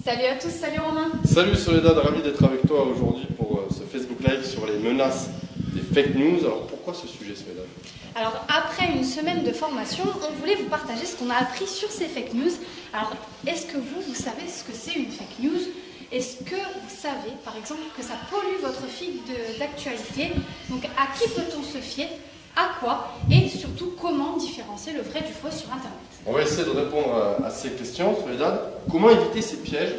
Salut à tous, salut Romain. Salut Soledad, ravi d'être avec toi aujourd'hui pour ce Facebook Live sur les menaces des fake news. Alors pourquoi ce sujet Soledad? Alors après une semaine de formation, on voulait vous partager ce qu'on a appris sur ces fake news. Alors est-ce que vous savez ce que c'est une fake news? Est-ce que vous savez par exemple que ça pollue votre feed d'actualité? Donc à qui peut-on se fier? À quoi? Et surtout comment différencier le vrai du faux sur Internet? On va essayer de répondre à ces questions Soledad. Comment éviter ces pièges?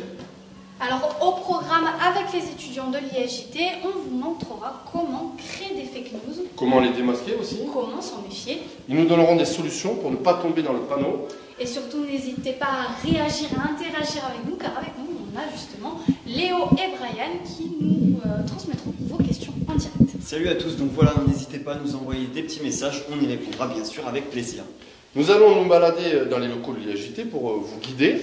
Alors au programme avec les étudiants de l'ISJT, on vous montrera comment créer des fake news. Comment les démasquer aussi? Comment s'en méfier? Ils nous donneront des solutions pour ne pas tomber dans le panneau. Et surtout n'hésitez pas à réagir, à interagir avec nous, car avec nous on a justement Léo et Brian qui nous transmettront vos questions en direct. Salut à tous, donc voilà, n'hésitez pas à nous envoyer des petits messages, on y répondra bien sûr avec plaisir. Nous allons nous balader dans les locaux de l'ISJT pour vous guider.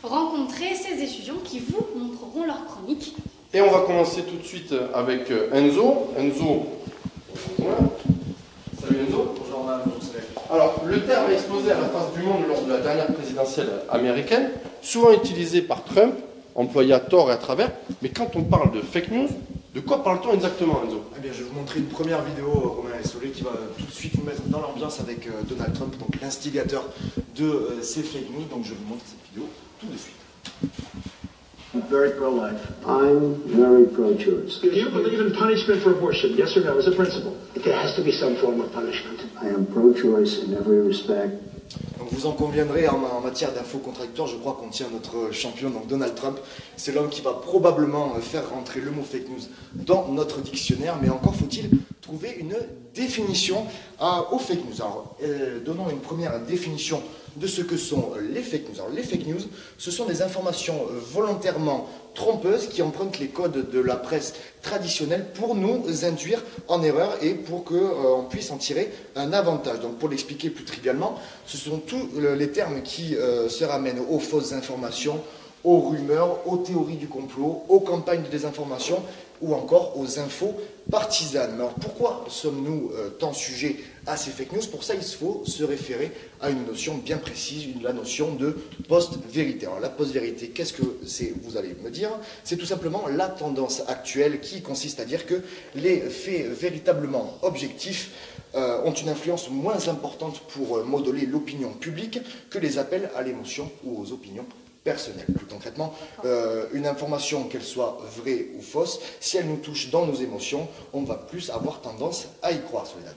Rencontrer ces étudiants qui vous montreront leur chronique. Et on va commencer tout de suite avec Enzo. Enzo, voilà. Salut Enzo. Bonjour Romain, bonjour Soleil. Alors, le terme explosé à la face du monde lors de la dernière présidentielle américaine, souvent utilisé par Trump, employé à tort et à travers, mais quand on parle de fake news, de quoi parle-t-on exactement, Enzo? Eh bien, je vais vous montrer une première vidéo, Romain et Soleil, qui va tout de suite vous mettre dans l'ambiance avec Donald Trump, donc l'instigateur de ces fake news. Donc je vous montre cette vidéo tout de suite. I'm very pro-life. I'm very pro-choice. Do you believe in punishment for abortion? Yes or no, as a principle? There has to be some form of punishment. I am pro-choice in every respect. Donc vous en conviendrez, en matière d'infos contradictoires, je crois qu'on tient notre champion, donc Donald Trump. C'est l'homme qui va probablement faire rentrer le mot fake news dans notre dictionnaire, mais encore faut-il trouver une définition aux fake news. Alors, donnons une première définition de ce que sont les fake news. Alors, les fake news, ce sont des informations volontairement trompeuses qui empruntent les codes de la presse traditionnelle pour nous induire en erreur et pour qu'on puisse en tirer un avantage. Donc pour l'expliquer plus trivialement, ce sont tous les termes qui se ramènent aux fausses informations, aux rumeurs, aux théories du complot, aux campagnes de désinformation ou encore aux infos partisanes. Alors pourquoi sommes-nous tant sujets à ces fake news? Pour ça, il faut se référer à une notion bien précise, la notion de post-vérité. Alors la post-vérité, qu'est-ce que c'est? Vous allez me dire. C'est tout simplement la tendance actuelle qui consiste à dire que les faits véritablement objectifs ont une influence moins importante pour modeler l'opinion publique que les appels à l'émotion ou aux opinions personnelle. Plus concrètement, une information, qu'elle soit vraie ou fausse, si elle nous touche dans nos émotions, on va plus avoir tendance à y croire, Soledad.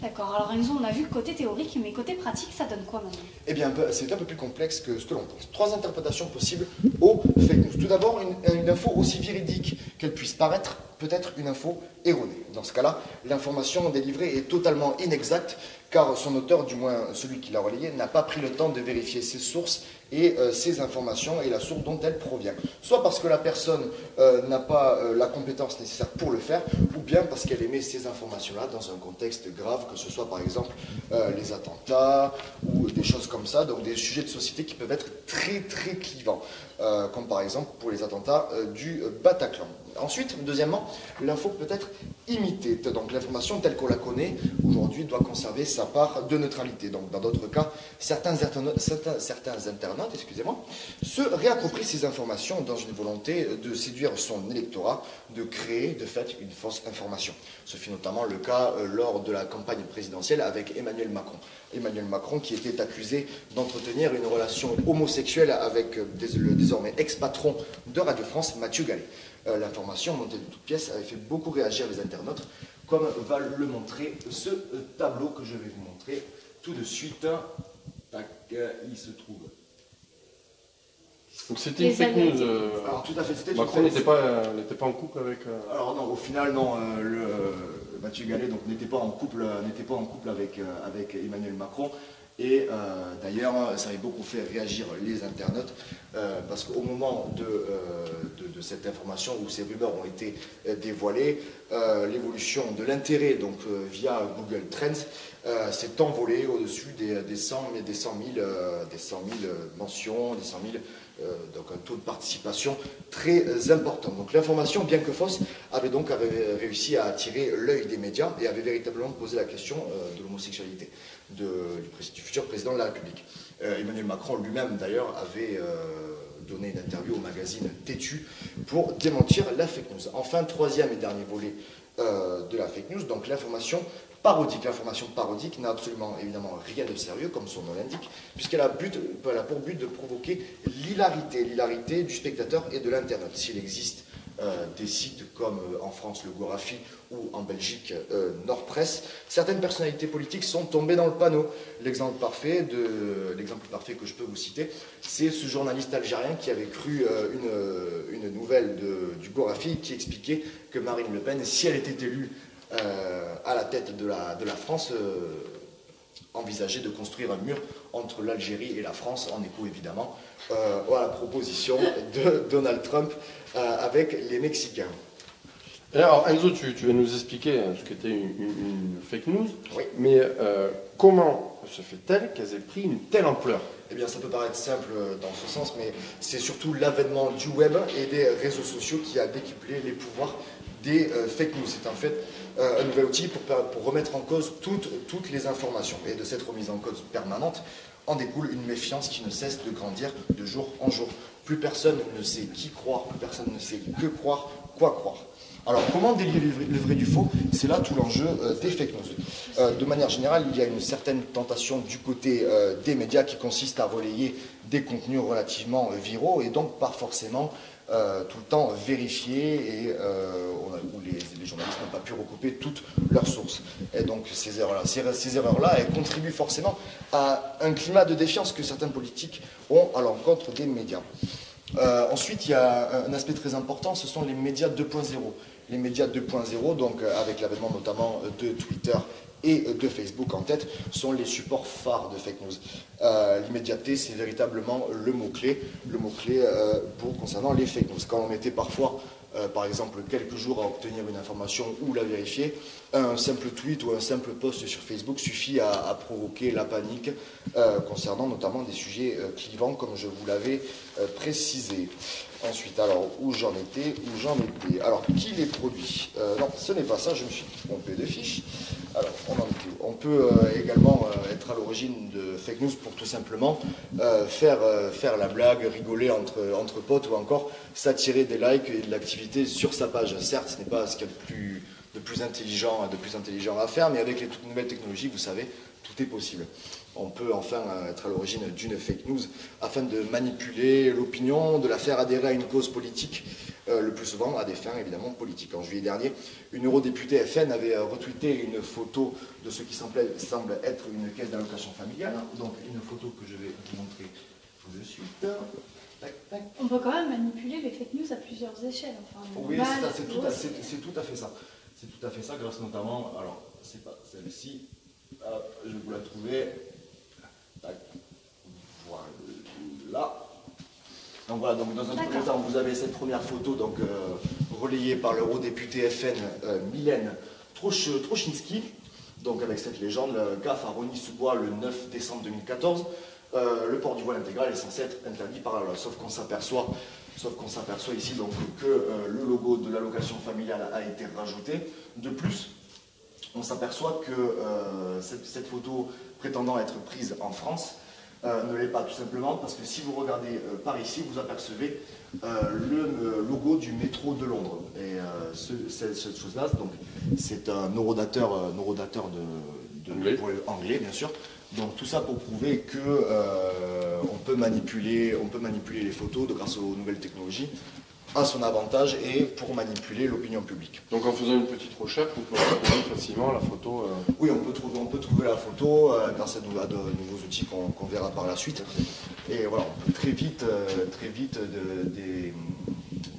D'accord, alors Enzo, on a vu côté théorique, mais côté pratique, ça donne quoi maintenant? Eh bien, c'est un peu plus complexe que ce que l'on pense. 3 interprétations possibles aux fake news. Tout d'abord, une info aussi véridique qu'elle puisse paraître peut être une info erronée. Dans ce cas-là, l'information délivrée est totalement inexacte, car son auteur, du moins celui qui l'a relayée, n'a pas pris le temps de vérifier ses sources et ses informations et la source dont elle provient. Soit parce que la personne n'a pas la compétence nécessaire pour le faire, ou bien parce qu'elle émet ces informations-là dans un contexte grave, que ce soit par exemple les attentats ou des choses comme ça, donc des sujets de société qui peuvent être très très clivants, comme par exemple pour les attentats du Bataclan. Ensuite, deuxièmement, l'info peut être imitée. Donc l'information telle qu'on la connaît aujourd'hui doit conserver sa part de neutralité. Donc dans d'autres cas, certains internautes se réapproprient ces informations dans une volonté de séduire son électorat, de créer de fait une fausse information. Ce fut notamment le cas lors de la campagne présidentielle avec Emmanuel Macron. Emmanuel Macron qui était accusé d'entretenir une relation homosexuelle avec le désormais ex-patron de Radio France, Mathieu Gallet. L'information montée de toutes pièces avait fait beaucoup réagir les internautes, comme va le montrer ce tableau que je vais vous montrer tout de suite. Tac, il se trouve. Donc c'était une fake news. Alors tout à fait, c'était Macron n'était pas en couple avec. Alors non, au final non. Mathieu Gallet donc n'était pas en couple avec Emmanuel Macron. Et d'ailleurs, ça avait beaucoup fait réagir les internautes parce qu'au moment de cette information où ces rumeurs ont été dévoilées, l'évolution de l'intérêt donc via Google Trends s'est envolée au-dessus des 100 000 mentions, des 100 000 donc un taux de participation très important. Donc l'information, bien que fausse, avait réussi à attirer l'œil des médias et avait véritablement posé la question de l'homosexualité du futur président de la République. Emmanuel Macron lui-même d'ailleurs avait donné une interview au magazine magazine têtu pour démentir la fake news. Enfin, troisième et dernier volet de la fake news, donc l'information parodique. L'information parodique n'a absolument évidemment rien de sérieux, comme son nom l'indique, puisqu'elle a pour but de provoquer l'hilarité du spectateur et de l'internaute. S'il existe des sites comme en France le Gorafi ou en Belgique Nord Presse, certaines personnalités politiques sont tombées dans le panneau. L'exemple parfait que je peux vous citer, c'est ce journaliste algérien qui avait cru une nouvelle du Gorafi qui expliquait que Marine Le Pen, si elle était élue à la tête de la France, envisageait de construire un mur entre l'Algérie et la France, en écho évidemment à la proposition de Donald Trump avec les Mexicains. Et alors Enzo, tu vas nous expliquer ce qu'était une fake news, Oui. Mais comment se fait-elle qu'elles aient pris une telle ampleur? Eh bien, ça peut paraître simple dans ce sens, mais c'est surtout l'avènement du web et des réseaux sociaux qui a décuplé les pouvoirs des fake news. C'est en fait un nouvel outil pour remettre en cause toutes les informations. Et de cette remise en cause permanente en découle une méfiance qui ne cesse de grandir de jour en jour. Plus personne ne sait qui croire, plus personne ne sait que croire, quoi croire. Alors, comment délier le vrai du faux? C'est là tout l'enjeu des fake news. De manière générale, il y a une certaine tentation du côté des médias qui consiste à relayer des contenus relativement viraux et donc pas forcément tout le temps vérifiés et où les journalistes n'ont pas pu recouper toutes leurs sources. Et donc ces erreurs-là, elles contribuent forcément à un climat de défiance que certains politiques ont à l'encontre des médias. Ensuite, il y a un aspect très important, ce sont les médias 2.0. Les médias 2.0, donc avec l'avènement notamment de Twitter et de Facebook en tête, sont les supports phares de fake news. L'immédiateté, c'est véritablement le mot-clé concernant les fake news. Quand on mettait parfois, par exemple, quelques jours à obtenir une information ou la vérifier, un simple tweet ou un simple post sur Facebook suffit à provoquer la panique concernant notamment des sujets clivants, comme je vous l'avais précisé. Ensuite, alors, où j'en étais. Alors, qui les produit? Non, ce n'est pas ça, je me suis trompé de fiche. Alors, on en était où? On peut également être à l'origine de fake news pour tout simplement faire la blague, rigoler entre potes ou encore s'attirer des likes et de l'activité sur sa page. Certes, ce n'est pas ce qu'il y a de plus intelligent à faire, mais avec les toutes nouvelles technologies, vous savez, tout est possible. On peut enfin être à l'origine d'une fake news afin de manipuler l'opinion, de la faire adhérer à une cause politique, le plus souvent à des fins évidemment politiques. En juillet dernier, une eurodéputée FN avait retweeté une photo de ce qui semble être une caisse d'allocation familiale, donc une photo que je vais vous montrer tout de suite. Tac, tac. On peut quand même manipuler les fake news à plusieurs échelles. Enfin, Oui, c'est tout à fait ça. C'est tout à fait ça, grâce notamment, alors c'est pas celle-ci, je vais vous la trouver. Tac. Voilà. Donc voilà, donc dans un premier temps, vous avez cette première photo donc, relayée par l'eurodéputée FN Mylène Troszczynski, donc avec cette légende, gaffe à Rosny-sous-Bois le 9 décembre 2014. Le port du voile intégral est censé être interdit par la loi, sauf qu'on s'aperçoit ici donc, que le logo de l'allocation familiale a été rajouté. De plus, on s'aperçoit que cette photo prétendant être prise en France ne l'est pas, tout simplement parce que si vous regardez par ici, vous apercevez le logo du métro de Londres. Et cette chose-là, donc, c'est un neurodateur anglais, bien sûr. Donc tout ça pour prouver que on peut manipuler les photos grâce aux nouvelles technologies à son avantage et pour manipuler l'opinion publique. Donc en faisant une petite recherche, on peut retrouver facilement la photo. Oui, on peut trouver la photo grâce à de nouveaux outils qu'on verra par la suite. Et voilà, on peut très vite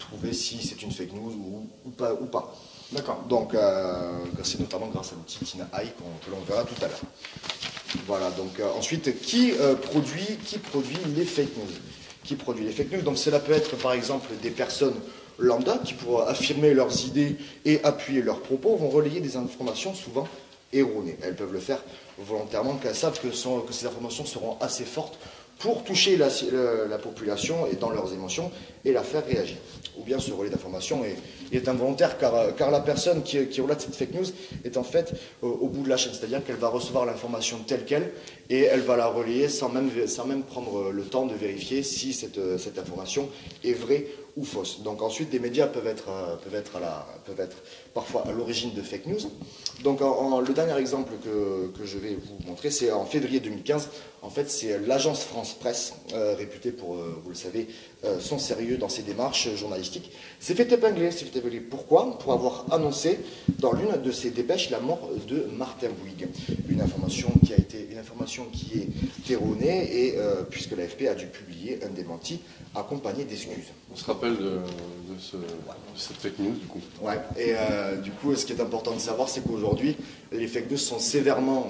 trouver si c'est une fake news ou pas. D'accord. Donc c'est notamment grâce à l'outil Tina Eye que l'on verra tout à l'heure. Voilà, donc ensuite, qui produit les fake news? Qui produit les fake news? Donc cela peut être par exemple des personnes lambda qui, pour affirmer leurs idées et appuyer leurs propos, vont relayer des informations souvent erronées. Elles peuvent le faire volontairement, car elles savent que ces informations seront assez fortes pour toucher la population et dans leurs émotions et la faire réagir. Ou bien ce relais d'information est involontaire car la personne qui relate cette fake news est en fait au bout de la chaîne, c'est-à-dire qu'elle va recevoir l'information telle qu'elle et elle va la relayer sans même prendre le temps de vérifier si cette information est vraie ou fausse. Donc ensuite, des médias peuvent être parfois à l'origine de fake news. Donc le dernier exemple que je vais vous montrer, c'est en février 2015. En fait, c'est l'agence France Presse, réputée pour, vous le savez, son sérieux dans ses démarches journalistiques, s'est fait épingler. Pourquoi? Pour avoir annoncé dans l'une de ses dépêches la mort de Martin Bouygues. Une information qui est erronée et puisque l'AFP a dû publier un démenti accompagné d'excuses. On se rappelle de cette fake news du coup. Ouais, et du coup, ce qui est important de savoir, c'est qu'aujourd'hui, les fake news sont sévèrement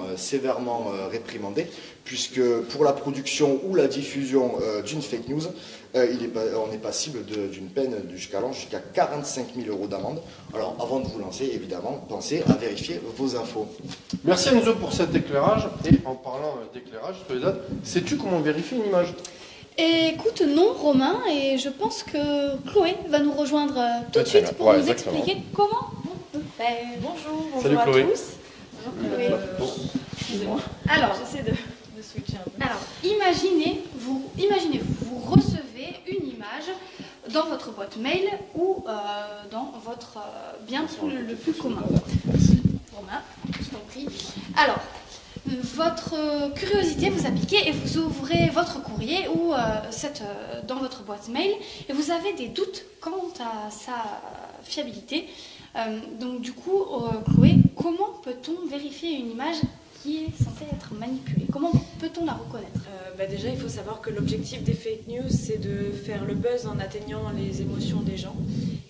réprimandées, puisque pour la production ou la diffusion d'une fake news, on est passible d'une peine jusqu'à 45 000 € d'amende. Alors, avant de vous lancer, évidemment, pensez à vérifier vos infos. Merci Enzo pour cet éclairage. Et en parlant d'éclairage, Soledad, sais-tu comment on vérifie une image? Écoute, non, Romain, et je pense que Chloé va nous rejoindre tout de suite pour nous expliquer comment on peut faire. Bonjour Salut, à Chloé. tous. Bonjour Chloé. Excusez-moi. Alors, J'essaie de switcher un peu. Alors, imaginez-vous, vous recevez une image dans votre boîte mail ou dans votre bien le plus commun. Romain, je t'en prie. Alors, votre curiosité vous a piqué et vous ouvrez votre courrier ou dans votre boîte mail et vous avez des doutes quant à sa fiabilité. Donc du coup, Chloé, comment peut-on vérifier une image qui est censée être manipulée? Comment peut-on la reconnaître? Déjà, il faut savoir que l'objectif des fake news, c'est de faire le buzz en atteignant les émotions des gens.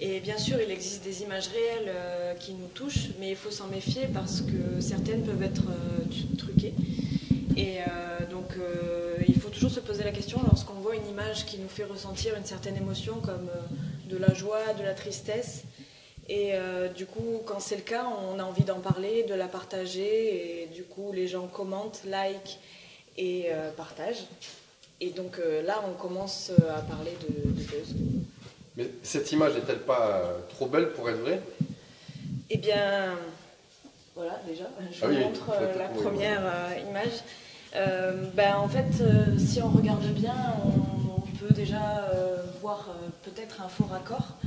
Et bien sûr, il existe des images réelles qui nous touchent, mais il faut s'en méfier parce que certaines peuvent être truquées. Et donc, il faut toujours se poser la question lorsqu'on voit une image qui nous fait ressentir une certaine émotion, comme de la joie, de la tristesse. Et du coup, quand c'est le cas, on a envie d'en parler, de la partager. Et du coup, les gens commentent, like et partagent. Et donc là, on commence à parler de buzz. Mais cette image n'est-elle pas trop belle pour être vraie? Eh bien, voilà, déjà, je vous montre la première image. En fait, si on regarde bien, on peut déjà voir peut-être un faux raccord.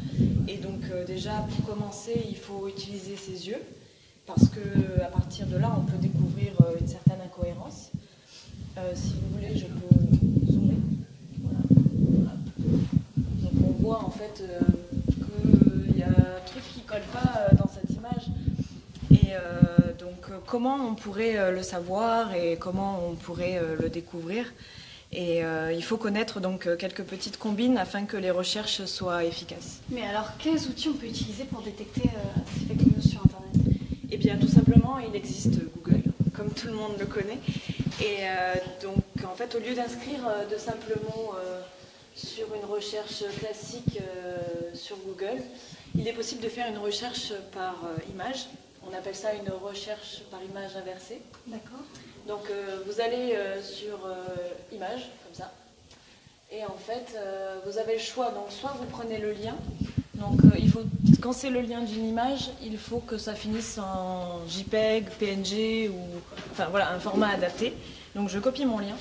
Et donc déjà, pour commencer, il faut utiliser ses yeux, parce qu'à partir de là, on peut découvrir une certaine incohérence. Si vous voulez, je peux zoomer. Voilà. Donc on voit en fait qu'il y a un truc qui ne colle pas dans cette image. Et donc comment on pourrait le savoir et comment on pourrait le découvrir? Et il faut connaître donc quelques petites combines afin que les recherches soient efficaces. Mais alors, quels outils on peut utiliser pour détecter ces fake news sur Internet? Eh bien, tout simplement, il existe Google, comme tout le monde le connaît. Et donc, en fait, au lieu d'inscrire de simplement sur une recherche classique sur Google, il est possible de faire une recherche par image. On appelle ça une recherche par image inversée. D'accord. Donc vous allez sur image, comme ça, et en fait vous avez le choix, donc soit vous prenez le lien, donc quand c'est le lien d'une image, il faut que ça finisse en JPEG, PNG, ou enfin voilà, un format adapté. Donc je copie mon lien,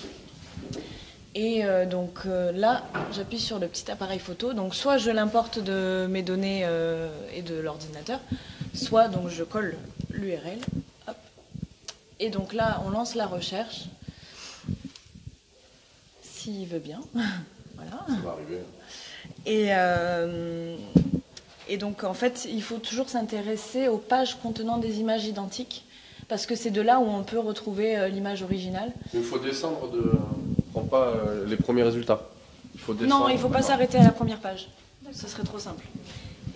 et donc là j'appuie sur le petit appareil photo, donc soit je l'importe de mes données et de l'ordinateur, soit donc je colle l'URL. Et donc là, on lance la recherche, s'il veut bien. Voilà. Ça va arriver. Et donc, en fait, il faut toujours s'intéresser aux pages contenant des images identiques, parce que c'est de là où on peut retrouver l'image originale. Il faut descendre prends pas les premiers résultats. Il faut descendre. Non, il ne faut pas s'arrêter à la première page. Ce serait trop simple.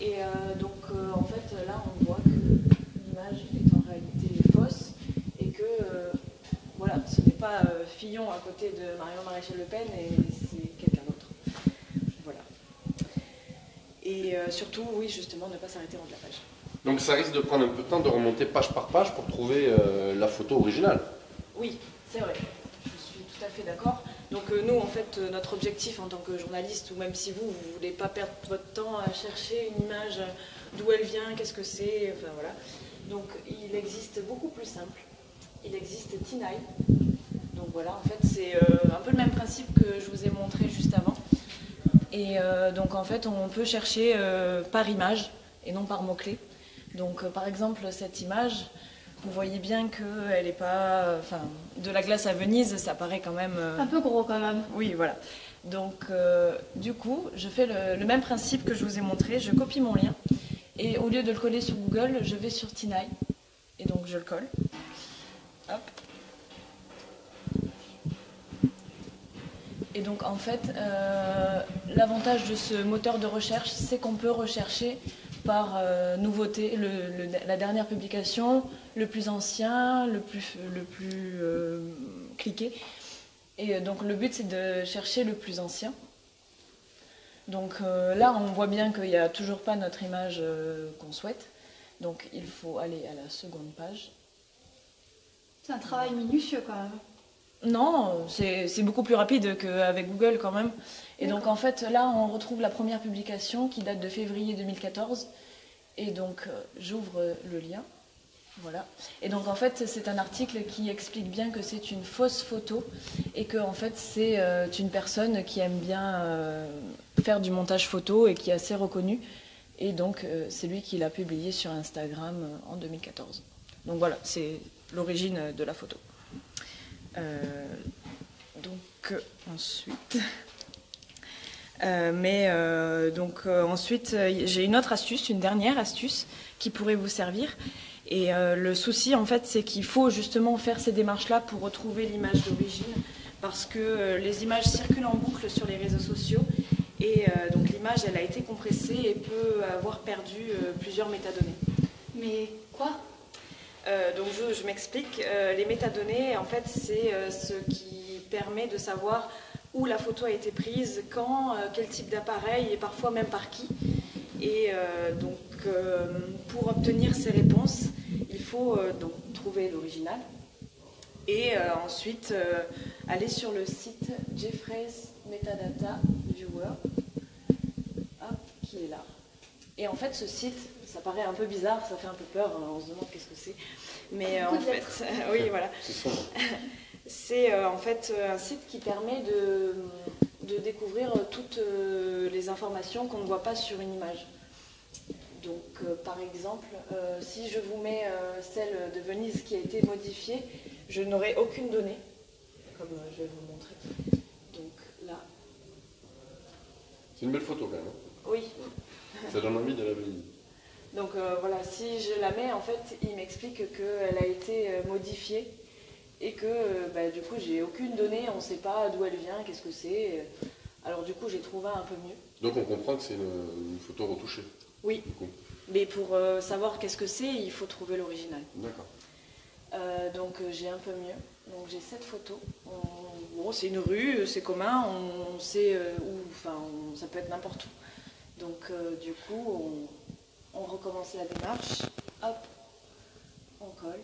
Et donc, en fait, là, on voit que l'image est en réalité fausse. Voilà, ce n'est pas Fillon à côté de Marion Maréchal Le Pen, et c'est quelqu'un d'autre. Voilà. Et surtout, oui, justement, ne pas s'arrêter en haut de la page. Donc ça risque de prendre un peu de temps de remonter page par page pour trouver la photo originale. Oui, c'est vrai. Je suis tout à fait d'accord. Donc nous, en fait, notre objectif en tant que journaliste, ou même si vous ne voulez pas perdre votre temps à chercher une image, d'où elle vient, qu'est-ce que c'est, enfin voilà. Donc il existe beaucoup plus simple. Il existe Tinai. Donc voilà, en fait, c'est un peu le même principe que je vous ai montré juste avant. Et donc en fait, on peut chercher par image et non par mots-clés. Donc par exemple, cette image, vous voyez bien qu'elle n'est pas... Enfin, de la glace à Venise, ça paraît quand même... Un peu gros quand même. Oui, voilà. Donc du coup, je fais le même principe que je vous ai montré. Je copie mon lien. Et au lieu de le coller sur Google, je vais sur Tinai. Et donc je le colle. Hop. Et donc en fait, l'avantage de ce moteur de recherche, c'est qu'on peut rechercher par nouveauté, la dernière publication, le plus ancien, le plus cliqué. Et donc le but, c'est de chercher le plus ancien. Donc là, on voit bien qu'il n'y a toujours pas notre image qu'on souhaite. Donc il faut aller à la seconde page. C'est un travail minutieux quand même. Non, c'est beaucoup plus rapide qu'avec Google quand même. Et donc en fait, là, on retrouve la première publication qui date de février 2014. Et donc, j'ouvre le lien. Voilà. Et donc en fait, c'est un article qui explique bien que c'est une fausse photo et que en fait, c'est une personne qui aime bien faire du montage photo et qui est assez reconnue. Et donc, c'est lui qui l'a publié sur Instagram en 2014. Donc voilà, c'est l'origine de la photo. Donc ensuite, ensuite j'ai une autre astuce, une dernière astuce qui pourrait vous servir. Et le souci en fait, c'est qu'il faut justement faire ces démarches-là pour retrouver l'image d'origine, parce que les images circulent en boucle sur les réseaux sociaux et donc l'image elle a été compressée et peut avoir perdu plusieurs métadonnées. Mais quoi ? Donc je m'explique, les métadonnées en fait c'est ce qui permet de savoir où la photo a été prise, quand, quel type d'appareil et parfois même par qui. Et donc pour obtenir ces réponses, il faut donc trouver l'original et ensuite aller sur le site Jeffreys Metadata Viewer, hop, qui est là. Et en fait ce site, ça paraît un peu bizarre, ça fait un peu peur, on se demande qu'est-ce que c'est. Mais en fait, oui, voilà. C'est en fait un site qui permet de découvrir toutes les informations qu'on ne voit pas sur une image. Donc, par exemple, si je vous mets celle de Venise qui a été modifiée, je n'aurai aucune donnée, comme je vais vous montrer. Donc là. C'est une belle photo quand même. Oui. Ça donne envie de la Venise. Donc voilà, si je la mets, en fait, il m'explique qu'elle a été modifiée et que du coup, j'ai aucune donnée, on ne sait pas d'où elle vient, qu'est-ce que c'est. Alors du coup, j'ai trouvé un peu mieux. Donc on comprend que c'est une photo retouchée. Oui, mais pour savoir qu'est-ce que c'est, il faut trouver l'original. D'accord. Donc j'ai un peu mieux. Donc j'ai cette photo. Bon, c'est une rue, c'est commun, on sait où, enfin, ça peut être n'importe où. Donc du coup, on recommence la démarche. Hop, on colle.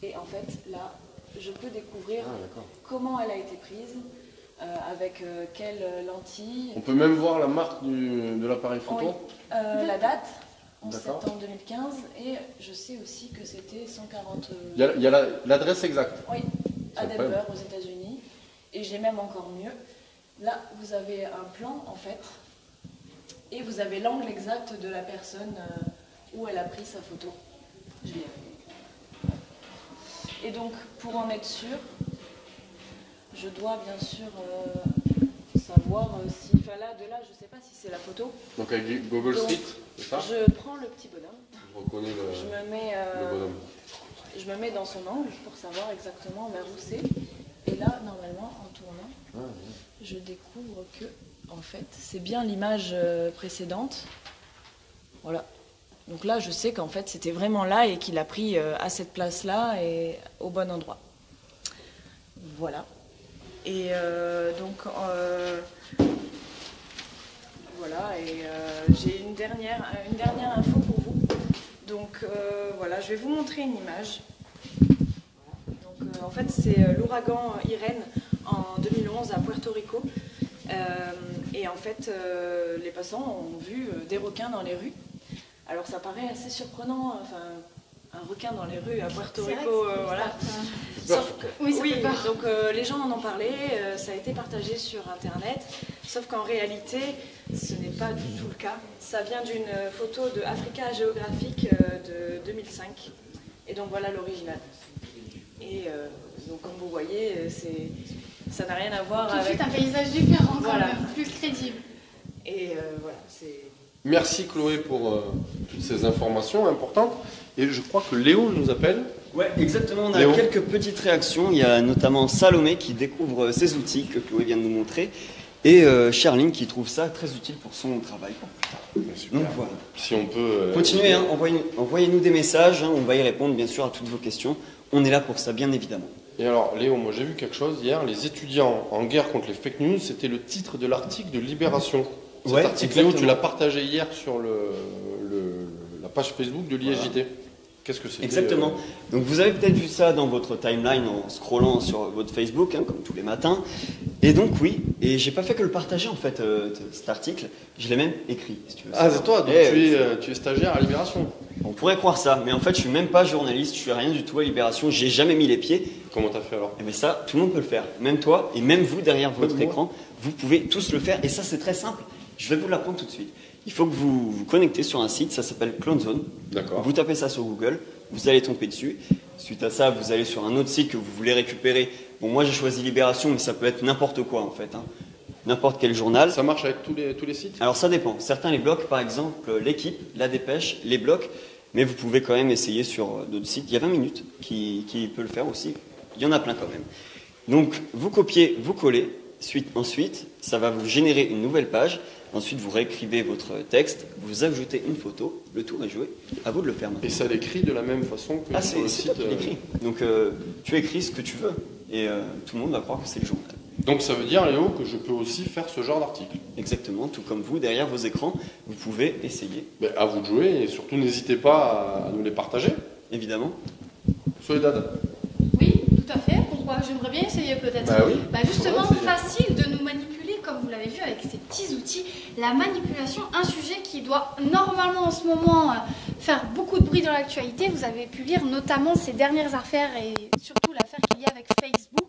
Et en fait, là, je peux découvrir comment elle a été prise, avec quelle lentille. On peut même voir la marque de l'appareil photo. Oui. La date, en septembre 2015, et je sais aussi que c'était 140... Il y a l'adresse exacte. Oui, à Denver, aux États-Unis. Et j'ai même encore mieux. Là, vous avez un plan, en fait, et vous avez l'angle exact de la personne où elle a pris sa photo. Et donc, pour en être sûr, je dois bien sûr savoir si... Enfin là, de là, je ne sais pas si c'est la photo. Donc avec Google Street, c'est ça ? Je prends le petit bonhomme. Je reconnais le bonhomme. Je me mets dans son angle pour savoir exactement vers où c'est. Et là, normalement, en tournant, je découvre que, en fait, c'est bien l'image précédente. Voilà. Donc là, je sais qu'en fait, c'était vraiment là et qu'il a pris à cette place-là et au bon endroit. Voilà. Et donc, voilà. Et j'ai une dernière info pour vous. Donc, voilà, je vais vous montrer une image. Voilà. Donc, en fait, c'est l'ouragan Irene en 2011 à Puerto Rico. Et en fait, les passants ont vu des requins dans les rues. Alors ça paraît assez surprenant, enfin, un requin dans les rues à Puerto Rico, voilà. Sauf que, oui, donc les gens en ont parlé, ça a été partagé sur Internet, sauf qu'en réalité, ce n'est pas du tout le cas. Ça vient d'une photo de Africa Geographic de 2005, et donc voilà l'original. Et donc comme vous voyez, ça n'a rien à voir tout de avec... suite un paysage différent, Voilà. quand même, plus crédible. Et voilà, c'est... Merci Chloé pour toutes ces informations importantes. Et je crois que Léo nous appelle. Ouais, exactement, on a Léo. quelques petites réactions. Il y a notamment Salomé qui découvre ces outils que Chloé vient de nous montrer. Et Charline qui trouve ça très utile pour son travail. Super. Donc voilà. Si on peut... Continuez, hein, envoyez-nous des messages, hein, on va y répondre bien sûr à toutes vos questions. On est là pour ça, bien évidemment. Et alors, Léo, moi j'ai vu quelque chose hier. Les étudiants en guerre contre les fake news, c'était le titre de l'article de Libération. Cet Ouais, article, exactement. Léo, tu l'as partagé hier sur la page Facebook de l'ISJT. Voilà. Qu'est-ce que c'était Exactement. Donc vous avez peut-être vu ça dans votre timeline en scrollant sur votre Facebook, hein, comme tous les matins. Et donc oui, et j'ai pas fait que le partager en fait, cet article, je l'ai même écrit, si tu veux. Ah, c'est toi, donc tu es stagiaire à Libération. On pourrait croire ça, mais en fait je suis même pas journaliste, je suis rien du tout à Libération, j'ai jamais mis les pieds. Comment t'as fait alors? Et bien ça, tout le monde peut le faire. Même toi, et même vous derrière votre écran, vous pouvez tous le faire. Et ça c'est très simple, je vais vous l'apprendre tout de suite. Il faut que vous vous connectez sur un site, ça s'appelle CloneZone. D'accord. Vous tapez ça sur Google, vous allez tomber dessus. Suite à ça, vous allez sur un autre site que vous voulez récupérer. Bon, moi j'ai choisi Libération, mais ça peut être n'importe quoi en fait. Hein. N'importe quel journal. Ça marche avec tous les sites? Alors ça dépend. Certains les bloquent, par exemple L'Équipe, La Dépêche, les bloquent. Mais vous pouvez quand même essayer sur d'autres sites. Il y a 20 minutes qui peut le faire aussi. Il y en a plein quand même. Donc vous copiez, vous collez. Ensuite, ça va vous générer une nouvelle page. Ensuite, vous réécrivez votre texte, vous ajoutez une photo, le tour est joué, à vous de le faire maintenant. Et ça l'écrit de la même façon que sur le site. Toi qui l'écris. Donc tu écris ce que tu veux et tout le monde va croire que c'est le journal. Donc ça veut dire, Léo, que je peux aussi faire ce genre d'article. Exactement, tout comme vous, derrière vos écrans, vous pouvez essayer. Ben, à vous de jouer et surtout n'hésitez pas à nous les partager. Évidemment. Soledad. Oui, tout à fait. Pourquoi? J'aimerais bien essayer peut-être. Bah oui. Bah justement, Ouais, c'est- facile de nous manipuler, comme vous l'avez vu avec ces petits outils. La manipulation, un sujet qui doit normalement en ce moment faire beaucoup de bruit dans l'actualité. Vous avez pu lire notamment ces dernières affaires et surtout l'affaire qu'il y a avec Facebook.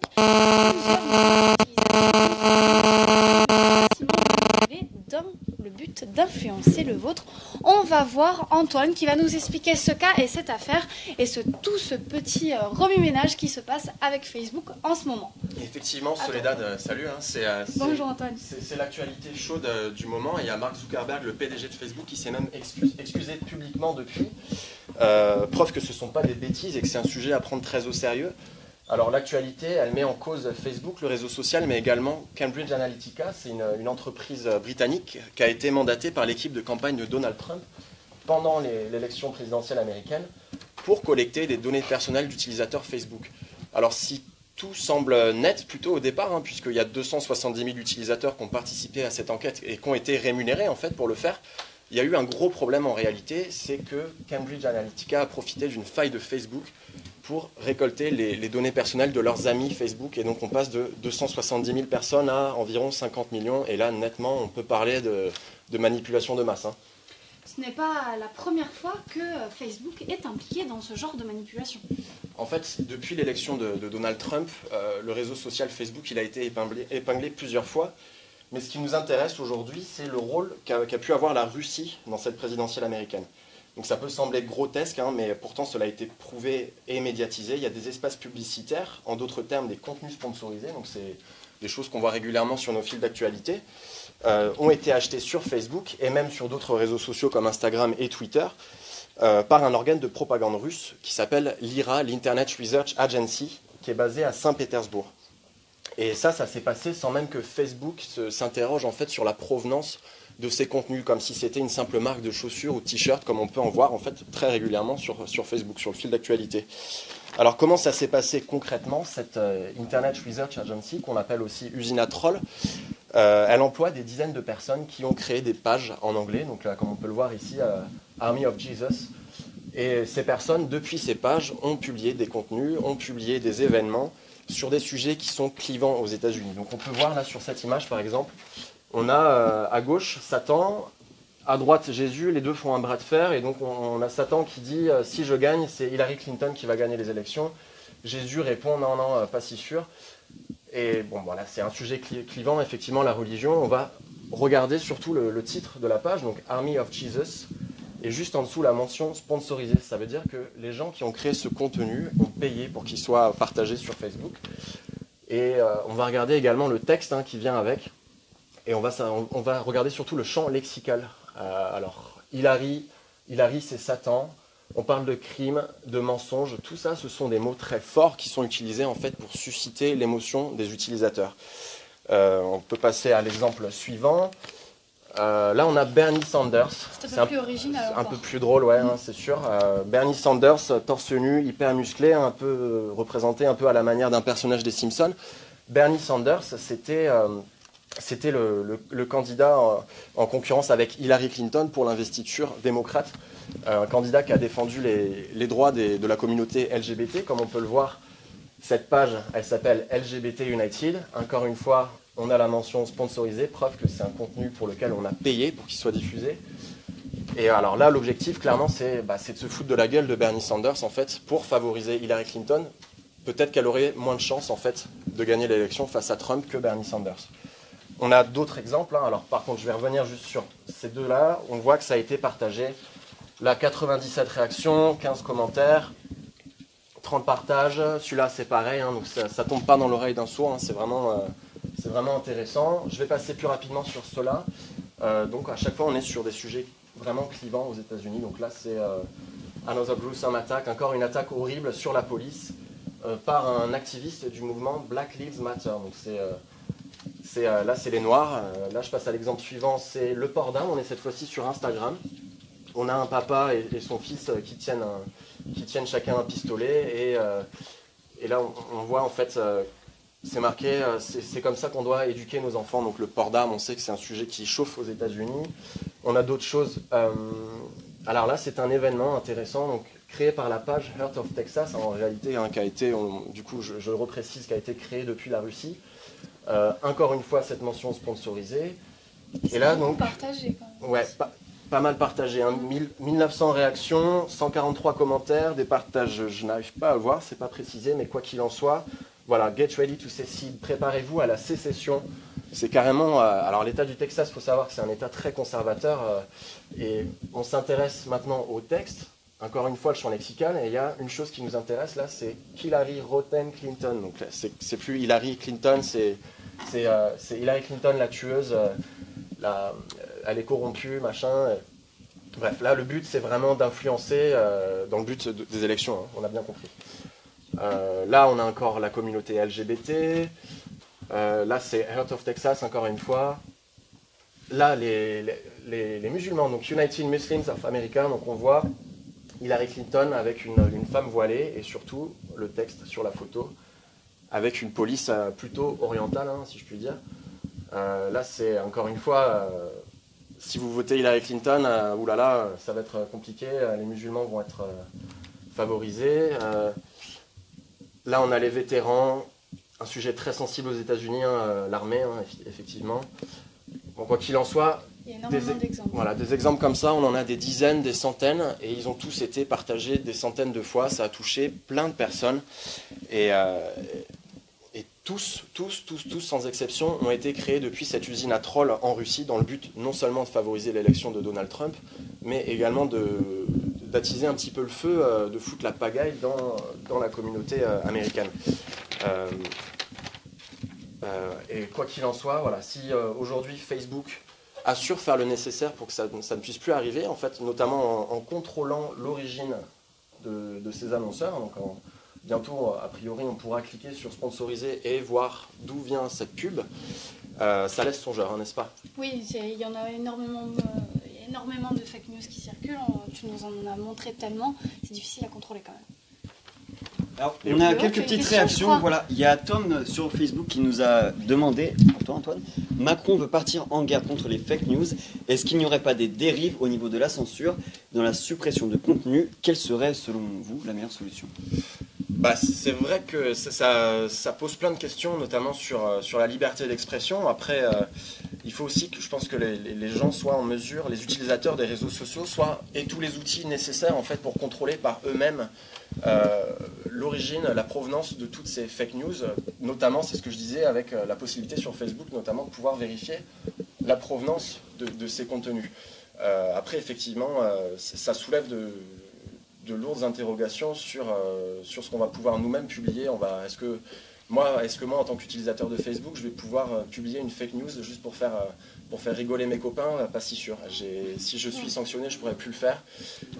Dans le but d'influencer le vôtre. On va voir Antoine qui va nous expliquer ce cas et cette affaire et tout ce petit remue-ménage qui se passe avec Facebook en ce moment. Effectivement, Soledad, salut. Hein, Bonjour Antoine. C'est l'actualité chaude du moment et il y a Mark Zuckerberg, le PDG de Facebook, qui s'est même excusé publiquement depuis. Preuve que ce ne sont pas des bêtises et que c'est un sujet à prendre très au sérieux. Alors l'actualité, elle met en cause Facebook, le réseau social, mais également Cambridge Analytica. C'est une entreprise britannique qui a été mandatée par l'équipe de campagne de Donald Trump pendant l'élection présidentielle américaine pour collecter des données personnelles d'utilisateurs Facebook. Alors si tout semble net plutôt au départ, hein, puisqu'il y a 270 000 utilisateurs qui ont participé à cette enquête et qui ont été rémunérés en fait pour le faire, il y a eu un gros problème en réalité, c'est que Cambridge Analytica a profité d'une faille de Facebook pour récolter les données personnelles de leurs amis Facebook. Et donc on passe de 270 000 personnes à environ 50 millions. Et là, nettement, on peut parler de manipulation de masse. Hein. Ce n'est pas la première fois que Facebook est impliqué dans ce genre de manipulation. En fait, depuis l'élection de Donald Trump, le réseau social Facebook il a été épinglé plusieurs fois. Mais ce qui nous intéresse aujourd'hui, c'est le rôle qu'a pu avoir la Russie dans cette présidentielle américaine. Donc ça peut sembler grotesque, hein, mais pourtant cela a été prouvé et médiatisé. Il y a des espaces publicitaires, en d'autres termes des contenus sponsorisés, donc c'est des choses qu'on voit régulièrement sur nos fils d'actualité, ont été achetés sur Facebook et même sur d'autres réseaux sociaux comme Instagram et Twitter par un organe de propagande russe qui s'appelle l'IRA, l'Internet Research Agency, qui est basé à Saint-Pétersbourg. Et ça s'est passé sans même que Facebook s'interroge en fait sur la provenance de ces contenus, comme si c'était une simple marque de chaussures ou de t-shirt, comme on peut en voir en fait très régulièrement sur Facebook, sur le fil d'actualité. Alors comment ça s'est passé concrètement, cette Internet Research Agency, qu'on appelle aussi Usina Troll? Elle emploie des dizaines de personnes qui ont créé des pages en anglais, donc là, comme on peut le voir ici, Army of Jesus. Et ces personnes, depuis ces pages, ont publié des contenus, ont publié des événements sur des sujets qui sont clivants aux États-Unis. Donc on peut voir là sur cette image par exemple, on a à gauche Satan, à droite Jésus, les deux font un bras de fer et donc on a Satan qui dit si je gagne, c'est Hillary Clinton qui va gagner les élections. Jésus répond non, non, pas si sûr. Et bon voilà, c'est un sujet clivant, effectivement la religion. On va regarder surtout le titre de la page, donc Army of Jesus. Et juste en dessous, la mention sponsorisée. Ça veut dire que les gens qui ont créé ce contenu ont payé pour qu'il soit partagé sur Facebook. Et on va regarder également le texte qui vient avec. Et on va regarder surtout le champ lexical. Alors, Hillary, c'est Satan. On parle de crime, de mensonge. Tout ça, ce sont des mots très forts qui sont utilisés en fait pour susciter l'émotion des utilisateurs. On peut passer à l'exemple suivant. Là, on a Bernie Sanders. C'est un peu plus original. Un peu plus drôle, ouais, c'est sûr. Bernie Sanders, torse nu, hyper musclé, un peu représenté un peu à la manière d'un personnage des Simpsons. Bernie Sanders, c'était le candidat en concurrence avec Hillary Clinton pour l'investiture démocrate. Un candidat qui a défendu les droits de la communauté LGBT. Comme on peut le voir, cette page, elle s'appelle LGBT United. Encore une fois, on a la mention sponsorisée, preuve que c'est un contenu pour lequel on a payé pour qu'il soit diffusé. Et alors là, l'objectif, clairement, c'est de se foutre de la gueule de Bernie Sanders, en fait, pour favoriser Hillary Clinton. Peut-être qu'elle aurait moins de chances, en fait, de gagner l'élection face à Trump que Bernie Sanders. On a d'autres exemples. Alors, par contre, je vais revenir juste sur ces deux-là. On voit que ça a été partagé. Là, 97 réactions, 15 commentaires, 30 partages. Celui-là, c'est pareil, donc ça tombe pas dans l'oreille d'un sourd. C'est vraiment intéressant. Je vais passer plus rapidement sur cela. Donc à chaque fois, on est sur des sujets vraiment clivants aux États-Unis. Donc là, c'est Another Gruesome Attack, encore une attaque horrible sur la police par un activiste du mouvement Black Lives Matter. Donc là, c'est les Noirs. Là, je passe à l'exemple suivant, c'est le port d'armes. On est cette fois-ci sur Instagram. On a un papa et son fils qui tiennent chacun un pistolet. Et là, on voit en fait... c'est marqué, c'est comme ça qu'on doit éduquer nos enfants. Donc le port d'armes, on sait que c'est un sujet qui chauffe aux États-Unis. On a d'autres choses. Alors là, c'est un événement intéressant, donc créé par la page Heart of Texas, en réalité, qui a été, du coup, je le reprécise, qui a été créé depuis la Russie. Encore une fois, cette mention sponsorisée. Et là, donc, partagé, quand même. Ouais, pas mal partagé. 1900 réactions, 143 commentaires, des partages, je n'arrive pas à le voir, c'est pas précisé, mais quoi qu'il en soit. Voilà, get ready to secede, préparez-vous à la sécession. C'est carrément... alors l'État du Texas, il faut savoir que c'est un État très conservateur. Et on s'intéresse maintenant au texte. Encore une fois, le champ lexical. Et il y a une chose qui nous intéresse là, c'est Hillary Rotten Clinton. Donc c'est plus Hillary Clinton, c'est Hillary Clinton la tueuse. Elle est corrompue, machin. Bref, là le but c'est vraiment d'influencer dans le but des élections, on a bien compris. Là, on a encore la communauté LGBT. Là, c'est Heart of Texas, encore une fois. Là, les musulmans, donc United Muslims of America, donc on voit Hillary Clinton avec une femme voilée et surtout le texte sur la photo avec une police plutôt orientale, si je puis dire. Là, c'est encore une fois, si vous votez Hillary Clinton, oulala, ça va être compliqué, les musulmans vont être favorisés. Là, on a les vétérans, un sujet très sensible aux États-Unis, l'armée, effectivement. Bon, quoi qu'il en soit, il y a énormément d'exemples. Voilà, des exemples comme ça, on en a des dizaines, des centaines, et ils ont tous été partagés des centaines de fois. Ça a touché plein de personnes. Et tous, sans exception, ont été créés depuis cette usine à trolls en Russie, dans le but non seulement de favoriser l'élection de Donald Trump, mais également d'attiser un petit peu le feu, de foutre la pagaille dans la communauté américaine. Et quoi qu'il en soit, voilà, si aujourd'hui Facebook assure faire le nécessaire pour que ça ne puisse plus arriver, en fait, notamment en contrôlant l'origine de ces annonceurs, donc bientôt, a priori, on pourra cliquer sur sponsoriser et voir d'où vient cette pub, ça laisse songeur, n'est-ce pas? Oui, il y en a énormément de fake news qui circulent, tu nous en as montré tellement, c'est difficile à contrôler quand même. Alors, on a quelques petites réactions. Voilà, il y a Tom sur Facebook qui nous a demandé, Antoine, Macron veut partir en guerre contre les fake news. Est-ce qu'il n'y aurait pas des dérives au niveau de la censure, dans la suppression de contenu? Quelle serait, selon vous, la meilleure solution? C'est vrai que ça pose plein de questions, notamment sur la liberté d'expression. Après, il faut aussi que je pense que les gens soient en mesure, les utilisateurs des réseaux sociaux, aient tous les outils nécessaires en fait, pour contrôler par eux-mêmes l'origine, la provenance de toutes ces fake news. Notamment, c'est ce que je disais, avec la possibilité sur Facebook, notamment, de pouvoir vérifier la provenance de ces contenus. Après, effectivement, ça soulève de lourdes interrogations sur ce qu'on va pouvoir nous-mêmes publier. Est-ce que moi, en tant qu'utilisateur de Facebook, je vais pouvoir publier une fake news juste pour faire rigoler mes copains? Pas si sûr. Si je suis sanctionné, je ne pourrais plus le faire.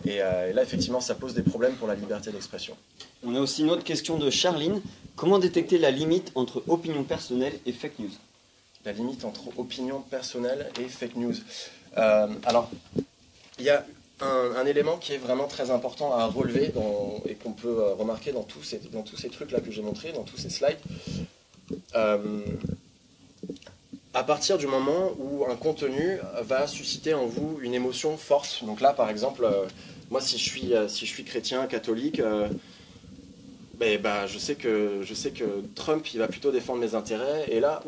Et là, effectivement, ça pose des problèmes pour la liberté d'expression. On a aussi une autre question de Charline. Comment détecter la limite entre opinion personnelle et fake news? La limite entre opinion personnelle et fake news. Alors, il y a un élément qui est vraiment très important à relever et qu'on peut remarquer dans tous ces trucs-là que j'ai montrés, dans tous ces slides. À partir du moment où un contenu va susciter en vous une émotion forte, donc là par exemple, moi si je suis chrétien, catholique, je sais que Trump il va plutôt défendre mes intérêts, et là,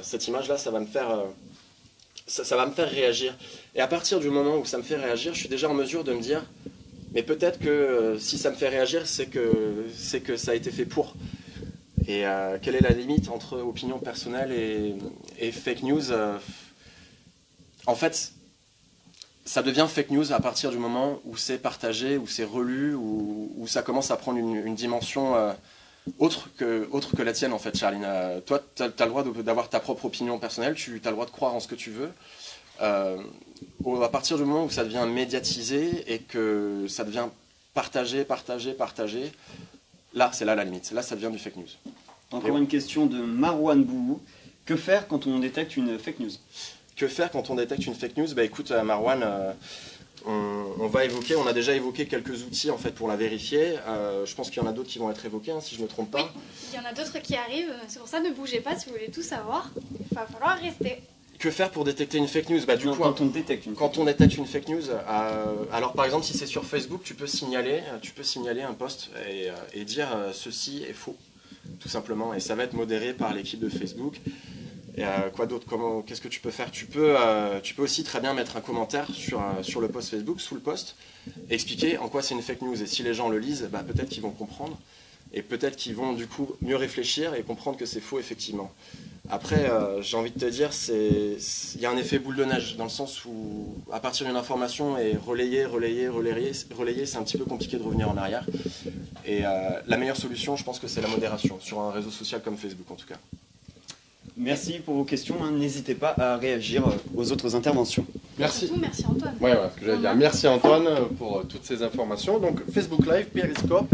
cette image-là, ça va me faire réagir. Et à partir du moment où ça me fait réagir, je suis déjà en mesure de me dire, mais peut-être que si ça me fait réagir, c'est que ça a été fait pour. Et quelle est la limite entre opinion personnelle et fake news? En fait, ça devient fake news à partir du moment où c'est partagé, où c'est relu, où ça commence à prendre une dimension autre que la tienne, en fait, Charline. Toi, tu as le droit d'avoir ta propre opinion personnelle, tu as le droit de croire en ce que tu veux. À partir du moment où ça devient médiatisé et que ça devient partagé, là, c'est là la limite. Là, ça devient du fake news. Encore une question de Marwan Bouhou. Que faire quand on détecte une fake news? Que faire quand on détecte une fake news? Écoute, Marwan, on a déjà évoqué quelques outils en fait pour la vérifier. Je pense qu'il y en a d'autres qui vont être évoqués, si je ne me trompe pas. Oui, il y en a d'autres qui arrivent. C'est pour ça, ne bougez pas si vous voulez tout savoir. Il va falloir rester. Que faire pour détecter une fake news? Quand on détecte une fake news, alors par exemple, si c'est sur Facebook, tu peux signaler un post et dire ceci est faux, tout simplement. Et ça va être modéré par l'équipe de Facebook. Et quoi d'autre? Qu'est-ce que tu peux faire? Tu peux aussi très bien mettre un commentaire sur le post Facebook, sous le post, et expliquer en quoi c'est une fake news. Et si les gens le lisent, peut-être qu'ils vont comprendre. Et peut-être qu'ils vont du coup mieux réfléchir et comprendre que c'est faux effectivement. Après, j'ai envie de te dire, il y a un effet boule de neige, dans le sens où à partir d'une information est relayée, c'est un petit peu compliqué de revenir en arrière. Et la meilleure solution, je pense que c'est la modération, sur un réseau social comme Facebook en tout cas. Merci pour vos questions, n'hésitez pas à réagir aux autres interventions. Merci. Surtout, merci Antoine. Voilà ce que j'allais dire. Merci Antoine pour toutes ces informations. Donc Facebook Live, Periscope,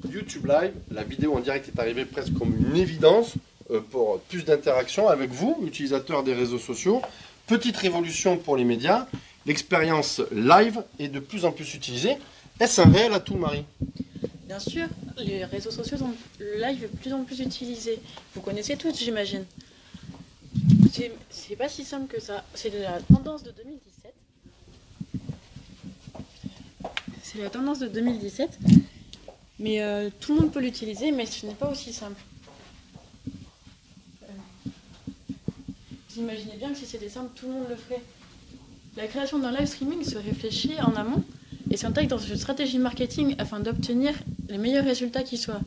YouTube Live, la vidéo en direct est arrivée presque comme une évidence pour plus d'interaction avec vous, utilisateurs des réseaux sociaux. Petite révolution pour les médias, l'expérience live est de plus en plus utilisée. Est-ce un réel atout, Marie? Bien sûr, les réseaux sociaux sont le live de plus en plus utilisé. Vous connaissez tous, j'imagine. C'est pas si simple que ça. C'est la tendance de 2017. C'est la tendance de 2017. Mais tout le monde peut l'utiliser, mais ce n'est pas aussi simple. Vous imaginez bien que si c'était simple, tout le monde le ferait. La création d'un live streaming se réfléchit en amont et s'intègre dans une stratégie marketing afin d'obtenir les meilleurs résultats qui soient.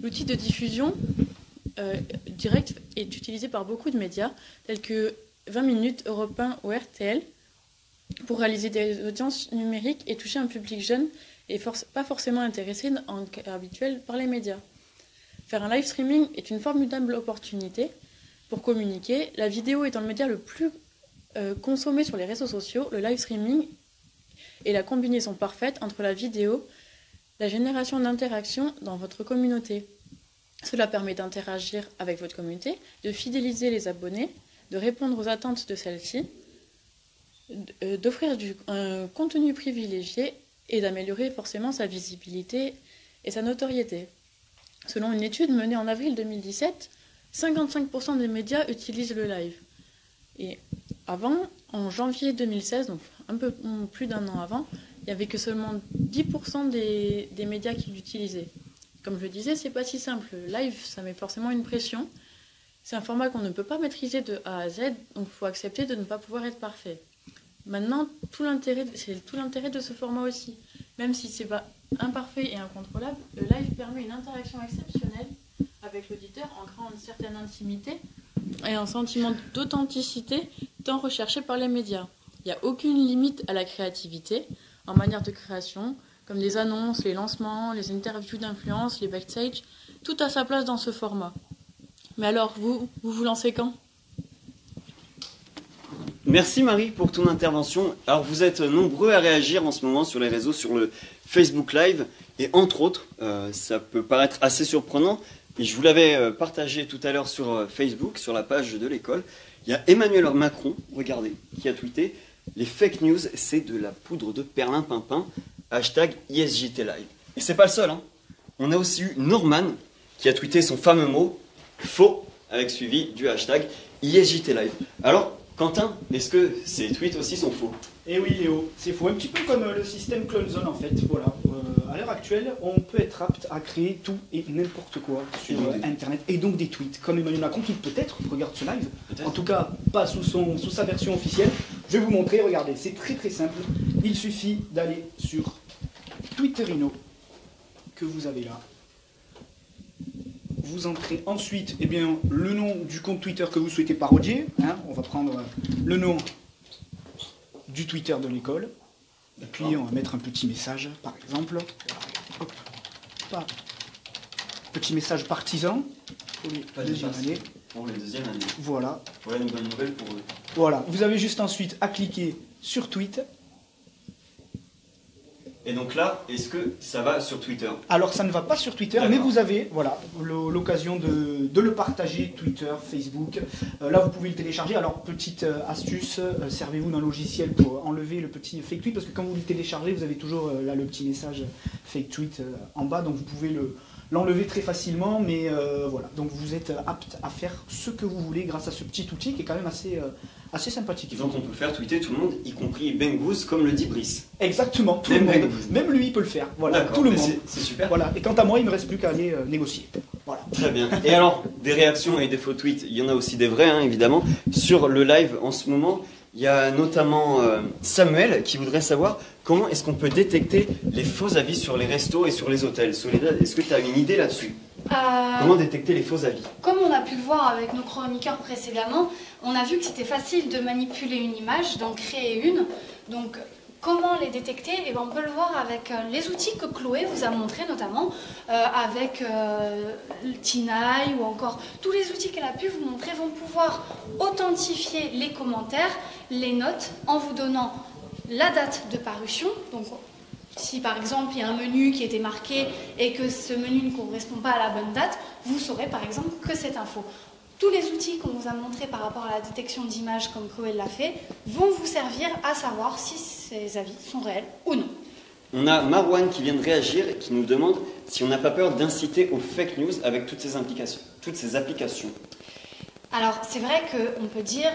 L'outil de diffusion direct est utilisé par beaucoup de médias, tels que 20 minutes, Europe 1 ou RTL, pour réaliser des audiences numériques et toucher un public jeune et pas forcément intéressé en cas habituel par les médias. Faire un live streaming est une formidable opportunité pour communiquer. La vidéo étant le média le plus consommé sur les réseaux sociaux, le live streaming est la combinaison parfaite entre la vidéo, la génération d'interactions dans votre communauté. Cela permet d'interagir avec votre communauté, de fidéliser les abonnés, de répondre aux attentes de celles-ci, d'offrir un contenu privilégié et d'améliorer forcément sa visibilité et sa notoriété. Selon une étude menée en avril 2017, 55% des médias utilisent le live. Et avant, en janvier 2016, donc un peu plus d'un an avant, il n'y avait que seulement 10% des médias qui l'utilisaient. Comme je le disais, c'est pas si simple. Le live, ça met forcément une pression. C'est un format qu'on ne peut pas maîtriser de A à Z, donc il faut accepter de ne pas pouvoir être parfait. Maintenant, c'est tout l'intérêt de ce format aussi. Même si c'est pas imparfait et incontrôlable, le live permet une interaction exceptionnelle avec l'auditeur en créant une certaine intimité et un sentiment d'authenticité tant recherché par les médias. Il n'y a aucune limite à la créativité en manière de création, comme les annonces, les lancements, les interviews d'influence, les backstage, tout a sa place dans ce format. Mais alors, vous lancez quand ? Merci Marie pour ton intervention. Alors vous êtes nombreux à réagir en ce moment sur les réseaux, sur le Facebook Live, et entre autres, ça peut paraître assez surprenant, et je vous l'avais partagé tout à l'heure sur Facebook, sur la page de l'école. Il y a Emmanuel Macron, regardez, qui a tweeté « Les fake news, c'est de la poudre de perlimpinpin », hashtag ISJT Live. Et c'est pas le seul, hein. On a aussi eu Norman, qui a tweeté son fameux mot « faux », avec suivi du hashtag ISJT Live. Alors, Quentin, est-ce que ces tweets aussi sont faux? Eh oui Léo, c'est faux. Un petit peu comme le système CloneZone en fait. Voilà. À l'heure actuelle, on peut être apte à créer tout et n'importe quoi sur Internet. Et donc des tweets, comme Emmanuel Macron qui peut-être regarde ce live. En tout cas, pas sous sa version officielle. Je vais vous montrer, regardez, c'est très très simple. Il suffit d'aller sur Twitterino, que vous avez là. Vous entrez ensuite le nom du compte Twitter que vous souhaitez parodier. Hein. On va prendre le nom du Twitter de l'école. Et puis on va mettre un petit message, par exemple. Hop. Petit message partisan pour les deuxième année. Pour les deuxième année. Voilà. Voilà une bonne nouvelle pour eux. Voilà. Vous avez juste ensuite à cliquer sur tweet. Et donc là, est-ce que ça va sur Twitter? Alors ça ne va pas sur Twitter, mais vous avez l'occasion de le partager, Twitter, Facebook. Là, vous pouvez le télécharger. Alors, petite astuce, servez-vous d'un logiciel pour enlever le petit fake tweet, parce que quand vous le téléchargez, vous avez toujours là le petit message fake tweet en bas, donc vous pouvez l'enlever très facilement, mais voilà. Donc vous êtes apte à faire ce que vous voulez grâce à ce petit outil qui est quand même assez sympathique. Donc on peut faire tweeter tout le monde, y compris Bengouz, comme le dit Brice. Exactement, tout le monde. Même lui il peut le faire. Voilà, tout le monde. C'est super. Voilà. Et quant à moi, il ne me reste plus qu'à aller négocier. Voilà. Très bien. Et alors, des réactions et des faux tweets, il y en a aussi des vrais, hein, évidemment. Sur le live en ce moment, il y a notamment Samuel qui voudrait savoir comment est-ce qu'on peut détecter les faux avis sur les restos et sur les hôtels. Soledad, est-ce que tu as une idée là-dessus? Comment détecter les faux avis? Comme on a pu le voir avec nos chroniqueurs précédemment, on a vu que c'était facile de manipuler une image, d'en créer une. Donc, comment les détecter? Eh ben, on peut le voir avec les outils que Chloé vous a montrés, notamment avec Tinaï ou encore tous les outils qu'elle a pu vous montrer vont pouvoir authentifier les commentaires, les notes, en vous donnant la date de parution. Donc, si par exemple il y a un menu qui était marqué et que ce menu ne correspond pas à la bonne date, vous saurez par exemple que c'est un faux. Tous les outils qu'on vous a montrés par rapport à la détection d'images, comme Chloé l'a fait, vont vous servir à savoir si ces avis sont réels ou non. On a Marwan qui vient de réagir et qui nous demande si on n'a pas peur d'inciter aux fake news avec toutes ces applications. Alors c'est vrai qu'on peut dire,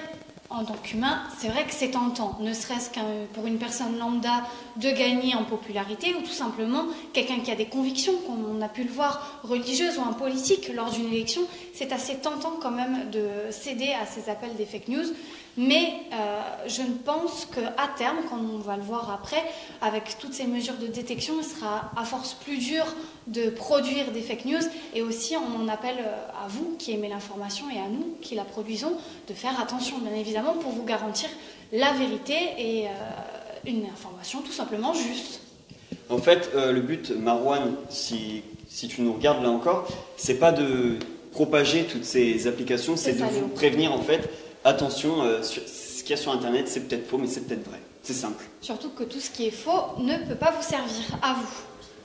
en tant qu'humain, c'est vrai que c'est tentant, ne serait-ce que pour une personne lambda de gagner en popularité ou tout simplement quelqu'un qui a des convictions, comme on a pu le voir, religieuses ou un politique lors d'une élection, c'est assez tentant quand même de céder à ces appels des fake news. Mais je ne pense qu'à terme, comme on va le voir après, avec toutes ces mesures de détection, il sera à force plus dur de produire des fake news. Et aussi, on en appelle à vous qui aimez l'information et à nous qui la produisons de faire attention, bien évidemment, pour vous garantir la vérité et une information tout simplement juste. En fait, le but, Marwan, si tu nous regardes là encore, c'est pas de propager toutes ces applications, c'est de vous prévenir en fait. Attention, ce qu'il y a sur Internet, c'est peut-être faux, mais c'est peut-être vrai. C'est simple. Surtout que tout ce qui est faux ne peut pas vous servir, à vous.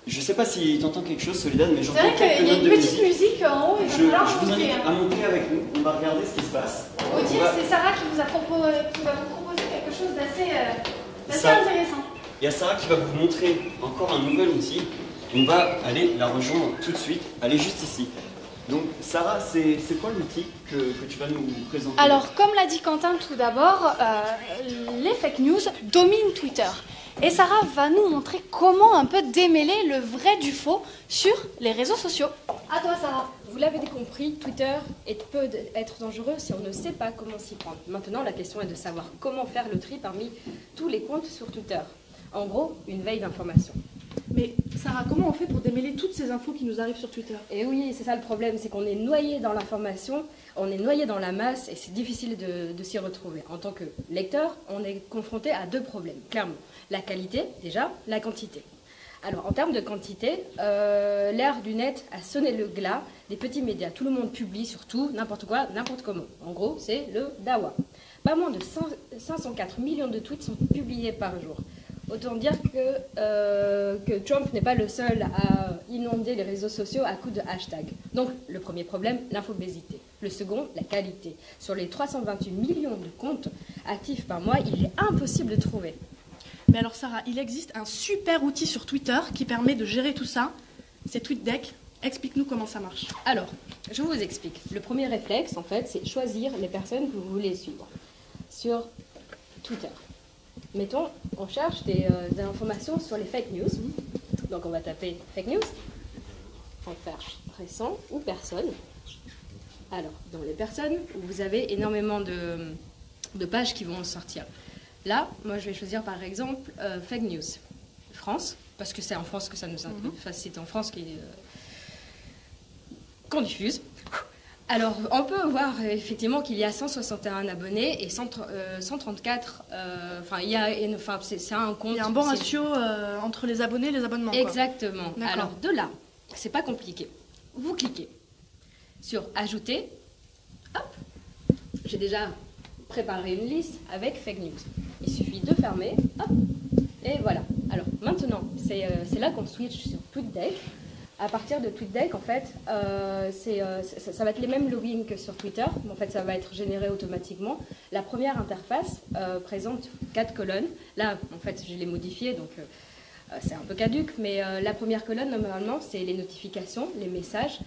Je sais pas si tu entends quelque chose, Soledad, mais j'entends quelques notes de musique. C'est vrai qu'il y a une petite musique en haut. Je vous invite à monter avec nous. On va regarder ce qui se passe. Faut dire, c'est Sarah qui va vous proposer quelque chose d'assez intéressant. Il y a Sarah qui va vous montrer encore un nouvel outil. On va aller la rejoindre tout de suite. Elle est juste ici. Donc Sarah, c'est quoi l'outil que tu vas nous présenter? Alors, comme l'a dit Quentin tout d'abord, les fake news dominent Twitter. Et Sarah va nous montrer comment un peu démêler le vrai du faux sur les réseaux sociaux. À toi, Sarah. Vous l'avez compris, Twitter peut être dangereux si on ne sait pas comment s'y prendre. Maintenant, la question est de savoir comment faire le tri parmi tous les comptes sur Twitter. En gros, une veille d'information. Mais Sarah, comment on fait pour démêler toutes ces infos qui nous arrivent sur Twitter? Et oui, c'est ça le problème, c'est qu'on est noyé dans l'information, on est noyé dans la masse et c'est difficile de s'y retrouver. En tant que lecteur, on est confronté à deux problèmes, clairement. La qualité, déjà, la quantité. Alors, en termes de quantité, l'ère du net a sonné le glas des petits médias. Tout le monde publie sur tout, n'importe quoi, n'importe comment. En gros, c'est le dawa. Pas moins de 504 millions de tweets sont publiés par jour. Autant dire que Trump n'est pas le seul à inonder les réseaux sociaux à coups de hashtags. Donc, le premier problème, l'infobésité. Le second, la qualité. Sur les 328 millions de comptes actifs par mois, il est impossible de trouver. Mais alors Sarah, il existe un super outil sur Twitter qui permet de gérer tout ça. C'est TweetDeck. Explique-nous comment ça marche. Alors, je vous explique. Le premier réflexe, en fait, c'est choisir les personnes que vous voulez suivre sur Twitter. Mettons, on cherche des informations sur les fake news. Donc on va taper fake news. On cherche récent ou personne. Alors, dans les personnes, vous avez énormément de pages qui vont sortir. Là, moi je vais choisir par exemple fake news France, parce que c'est en France que ça nous intéresse. Enfin, c'est en France qu'on diffuse. Alors, on peut voir effectivement qu'il y a 161 abonnés et 134. C'est un compte. Il y a un bon ratio entre les abonnés et les abonnements. Exactement. Alors, de là, c'est pas compliqué. Vous cliquez sur Ajouter. Hop, j'ai déjà préparé une liste avec fake news. Il suffit de fermer. Hop, et voilà. Alors, maintenant, c'est là qu'on switch sur TweetDeck. À partir de TweetDeck, en fait, ça va être les mêmes logins que sur Twitter. En fait, ça va être généré automatiquement. La première interface présente 4 colonnes. Là, en fait, je l'ai modifié, donc c'est un peu caduc. Mais la première colonne, normalement, c'est les notifications, les messages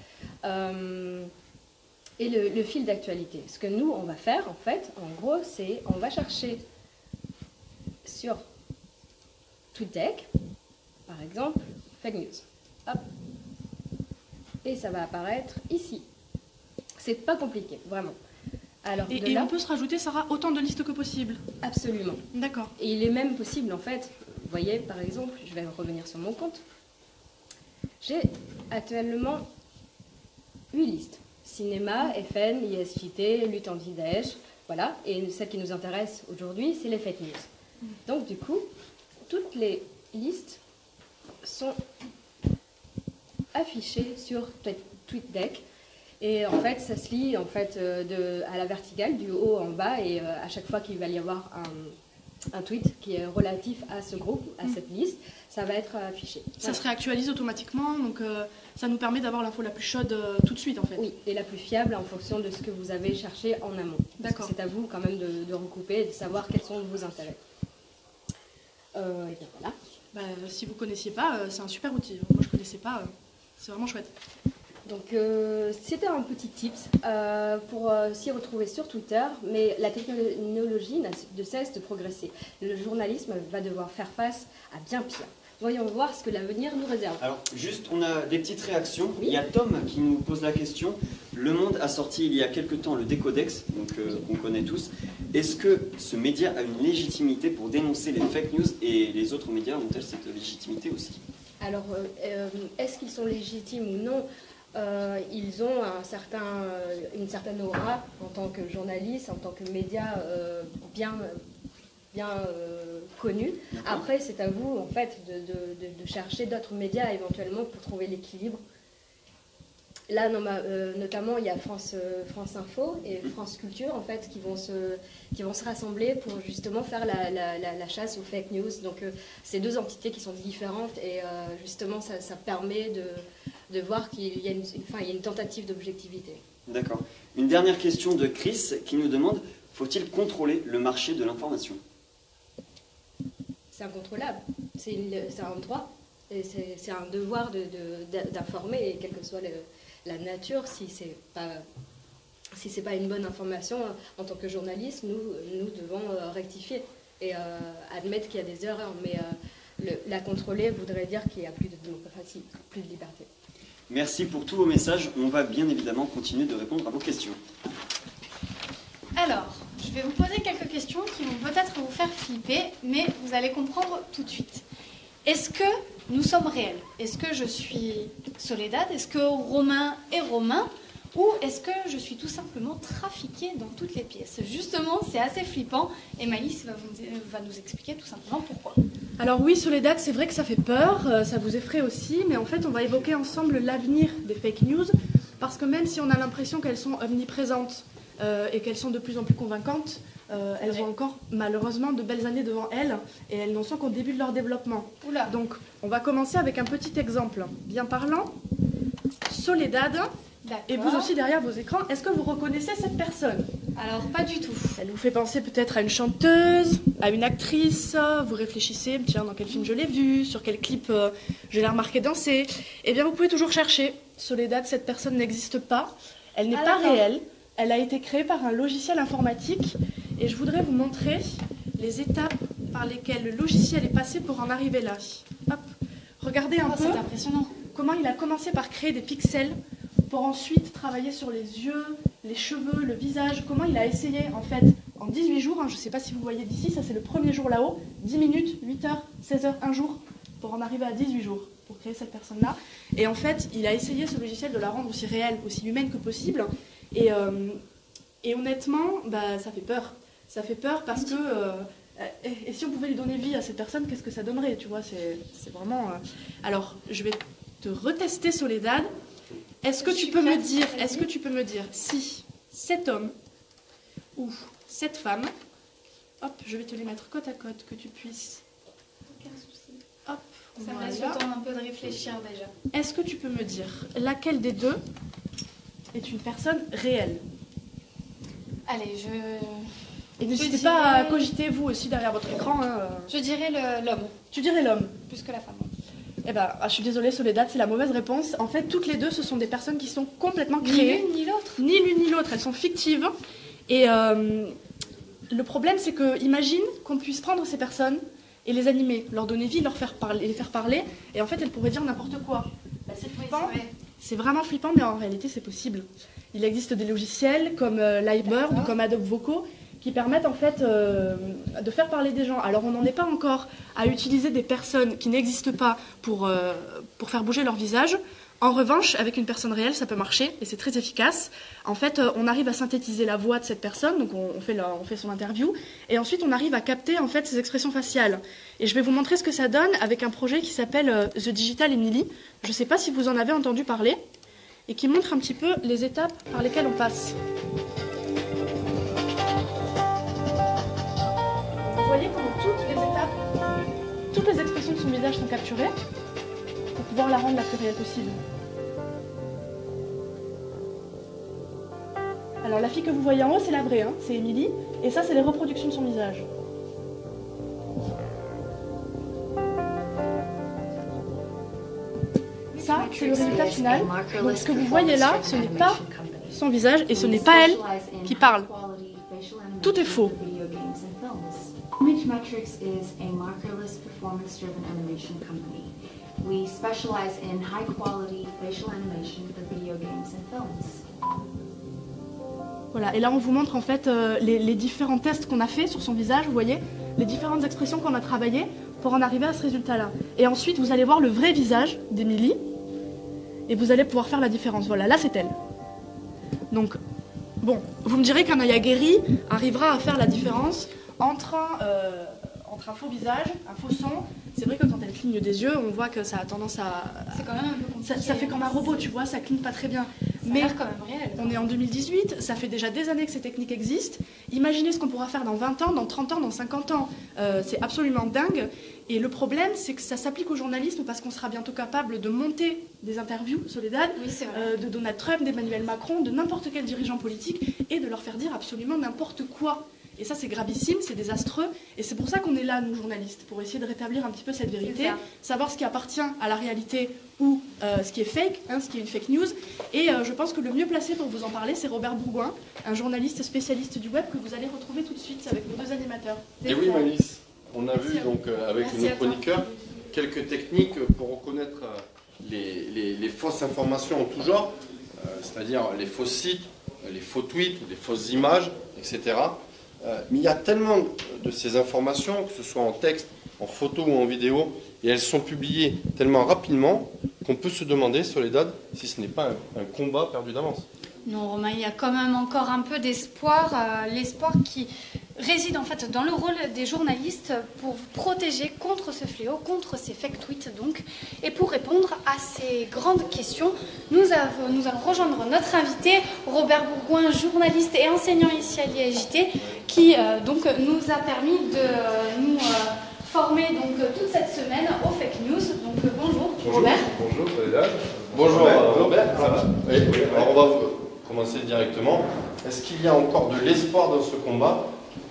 et le fil d'actualité. Ce que nous, on va faire, en fait, en gros, c'est on va chercher sur TweetDeck, par exemple, fake news. Hop. Et ça va apparaître ici. C'est pas compliqué, vraiment. Alors, et là, on peut se rajouter, Sarah, autant de listes que possible? Absolument. D'accord. Et il est même possible, en fait, vous voyez, par exemple, je vais revenir sur mon compte. J'ai actuellement 8 listes. Cinéma, FN, ISJT, lutte anti-Daesh, voilà. Et celle qui nous intéresse aujourd'hui, c'est les fake news. Donc, du coup, toutes les listes sont affichées sur TweetDeck. Et en fait, ça se lit en fait, à la verticale, du haut en bas. Et à chaque fois qu'il va y avoir un tweet qui est relatif à ce groupe, à cette liste, ça va être affiché. Ça se réactualise automatiquement, donc ça nous permet d'avoir l'info la plus chaude tout de suite en fait. Oui, et la plus fiable en fonction de ce que vous avez cherché en amont. D'accord. C'est à vous quand même de recouper et de savoir quels sont vos intérêts. Et bien voilà. Bah, si vous ne connaissiez pas, c'est un super outil. Moi je ne connaissais pas, c'est vraiment chouette. Donc c'était un petit tips pour s'y retrouver sur Twitter, mais la technologie n'a de cesse de progresser. Le journalisme va devoir faire face à bien pire. Voyons voir ce que l'avenir nous réserve. Alors juste, on a des petites réactions. Oui. Il y a Tom qui nous pose la question. Le Monde a sorti il y a quelque temps le Décodex, donc qu'on connaît tous. Est-ce que ce média a une légitimité pour dénoncer les fake news et les autres médias ont-elles cette légitimité aussi? Alors, est-ce qu'ils sont légitimes ou non? Ils ont une certaine aura en tant que journaliste, en tant que média bien connu. Après, c'est à vous en fait de chercher d'autres médias éventuellement pour trouver l'équilibre. Là, notamment, il y a France Info et France Culture en fait qui vont se rassembler pour justement faire la chasse aux fake news. Donc, c'est deux entités qui sont différentes et justement, ça permet de voir qu'il y a une tentative d'objectivité. D'accord. Une dernière question de Chris qui nous demande, faut-il contrôler le marché de l'information? C'est incontrôlable. C'est un droit. Et c'est un devoir d'informer, quelles que soient la nature si c'est pas une bonne information. En tant que journaliste, nous devons rectifier et admettre qu'il y a des erreurs, mais la contrôler voudrait dire qu'il n'y a plus de démocratie, plus de liberté. Merci pour tous vos messages. On va bien évidemment continuer de répondre à vos questions. Alors, je vais vous poser quelques questions qui vont peut-être vous faire flipper, mais vous allez comprendre tout de suite. Est-ce que nous sommes réels? Est-ce que je suis Soledad? Est-ce que Romain est Romain? Ou est-ce que je suis tout simplement trafiquée dans toutes les pièces? Justement, c'est assez flippant et Maïs va nous expliquer tout simplement pourquoi. Alors oui, Soledad, c'est vrai que ça fait peur, ça vous effraie aussi, mais en fait, on va évoquer ensemble l'avenir des fake news, parce que même si on a l'impression qu'elles sont omniprésentes et qu'elles sont de plus en plus convaincantes, elles ont encore malheureusement de belles années devant elles, et elles n'en sont qu'au début de leur développement. Oula. Donc, on va commencer avec un petit exemple bien parlant. Soledad. Et vous aussi derrière vos écrans, est-ce que vous reconnaissez cette personne? Alors pas du tout. Elle vous fait penser peut-être à une chanteuse, à une actrice, vous réfléchissez, tiens, dans quel film je l'ai vue, sur quel clip je l'ai remarqué danser. Eh bien vous pouvez toujours chercher. Soledad, cette personne n'existe pas, elle n'est pas réelle, elle a été créée par un logiciel informatique et je voudrais vous montrer les étapes par lesquelles le logiciel est passé pour en arriver là. Hop. Regardez un peu c'est impressionnant. Comment il a commencé par créer des pixels pour ensuite travailler sur les yeux, les cheveux, le visage. Comment il a essayé, en fait, en 18 jours, je ne sais pas si vous voyez d'ici, ça c'est le premier jour là-haut, 10 minutes, 8 heures, 16 heures, un jour, pour en arriver à 18 jours, pour créer cette personne-là. Et en fait, il a essayé ce logiciel de la rendre aussi réelle, aussi humaine que possible. Et honnêtement, ça fait peur. Ça fait peur parce que... et si on pouvait lui donner vie à cette personne, qu'est-ce que ça donnerait, tu vois, c'est vraiment... Alors, je vais te retester, Soledad. Est-ce que tu peux me dire si cet homme ou cette femme, hop, je vais te les mettre côte à côte, que tu puisses... Aucun souci. Hop, ça me laisse le temps un peu de réfléchir déjà. Est-ce que tu peux me dire laquelle des deux est une personne réelle? Allez, Et n'hésitez pas à cogiter vous aussi derrière votre écran. Je dirais l'homme. Tu dirais l'homme? Plus que la femme. Eh ben, je suis désolée, Soledad, c'est la mauvaise réponse. En fait, toutes les deux, ce sont des personnes qui sont complètement créées. Ni l'une ni l'autre. Ni l'une ni l'autre, elles sont fictives. Et le problème, c'est que, imagine qu'on puisse prendre ces personnes et les animer, leur donner vie, les faire parler, et en fait, elles pourraient dire n'importe quoi. C'est flippant. C'est vraiment flippant, mais en réalité, c'est possible. Il existe des logiciels comme Livebird ou comme Adobe Vocaux qui permettent en fait de faire parler des gens. Alors on n'en est pas encore à utiliser des personnes qui n'existent pas pour faire bouger leur visage. En revanche, avec une personne réelle, ça peut marcher et c'est très efficace. En fait, on arrive à synthétiser la voix de cette personne, donc on fait son interview, et ensuite on arrive à capter en fait ses expressions faciales. Et je vais vous montrer ce que ça donne avec un projet qui s'appelle The Digital Emily. Je ne sais pas si vous en avez entendu parler, et qui montre un petit peu les étapes par lesquelles on passe. Vous voyez comment toutes les étapes, toutes les expressions de son visage sont capturées pour pouvoir la rendre la plus réelle possible. Alors la fille que vous voyez en haut, c'est la vraie, hein, c'est Emily, et ça c'est les reproductions de son visage. Ça, c'est le résultat final. Donc ce que vous voyez là, ce n'est pas son visage et ce n'est pas elle qui parle. Tout est faux. ImageMetrics is a markerless, performance-driven animation company. We specialize in high-quality facial animation for video games and films. Voilà, et là on vous montre en fait les différents tests qu'on a fait sur son visage, vous voyez, les différentes expressions qu'on a travaillées pour en arriver à ce résultat-là. Et ensuite vous allez voir le vrai visage d'Emily et vous allez pouvoir faire la différence. Voilà, là c'est elle. Donc, bon, vous me direz qu'un œil aguerri arrivera à faire la différence entre un faux visage, un faux son. C'est vrai que quand elle cligne des yeux, on voit que ça a tendance à... C'est quand même un peu compliqué. Ça fait comme un robot, tu vois, ça cligne pas très bien. Mais quand même réel. On est en 2018, ça fait déjà des années que ces techniques existent. Imaginez ce qu'on pourra faire dans 20 ans, dans 30 ans, dans 50 ans. C'est absolument dingue. Et le problème, c'est que ça s'applique au journalisme parce qu'on sera bientôt capable de monter des interviews, Soledad, de Donald Trump, d'Emmanuel Macron, de n'importe quel dirigeant politique et de leur faire dire absolument n'importe quoi. Et ça, c'est gravissime, c'est désastreux. Et c'est pour ça qu'on est là, nous, journalistes, pour essayer de rétablir un petit peu cette vérité, savoir ce qui appartient à la réalité ou ce qui est fake, ce qui est une fake news. Et je pense que le mieux placé pour vous en parler, c'est Robert Bourgoin, un journaliste spécialiste du web que vous allez retrouver tout de suite avec nos deux animateurs. Et oui, Malice, on a vu donc avec nos chroniqueurs quelques techniques pour reconnaître les fausses informations en tout genre, c'est-à-dire les faux sites, les faux tweets, les fausses images, etc. Mais il y a tellement de ces informations, que ce soit en texte, en photo ou en vidéo, et elles sont publiées tellement rapidement qu'on peut se demander, Soledad, si ce n'est pas un combat perdu d'avance. Non, Romain, il y a quand même encore un peu d'espoir, l'espoir qui réside en fait dans le rôle des journalistes pour vous protéger contre ce fléau, contre ces fake tweets donc. Et pour répondre à ces grandes questions, nous allons rejoindre notre invité, Robert Bourgoin, journaliste et enseignant ici à l'IAJT, qui donc nous a permis de nous former donc toute cette semaine aux fake news. Donc bonjour, Robert. Bonjour, Soledad. Bonjour, Robert. Ça va? Oui, alors on va commencer directement. Est-ce qu'il y a encore de l'espoir dans ce combat?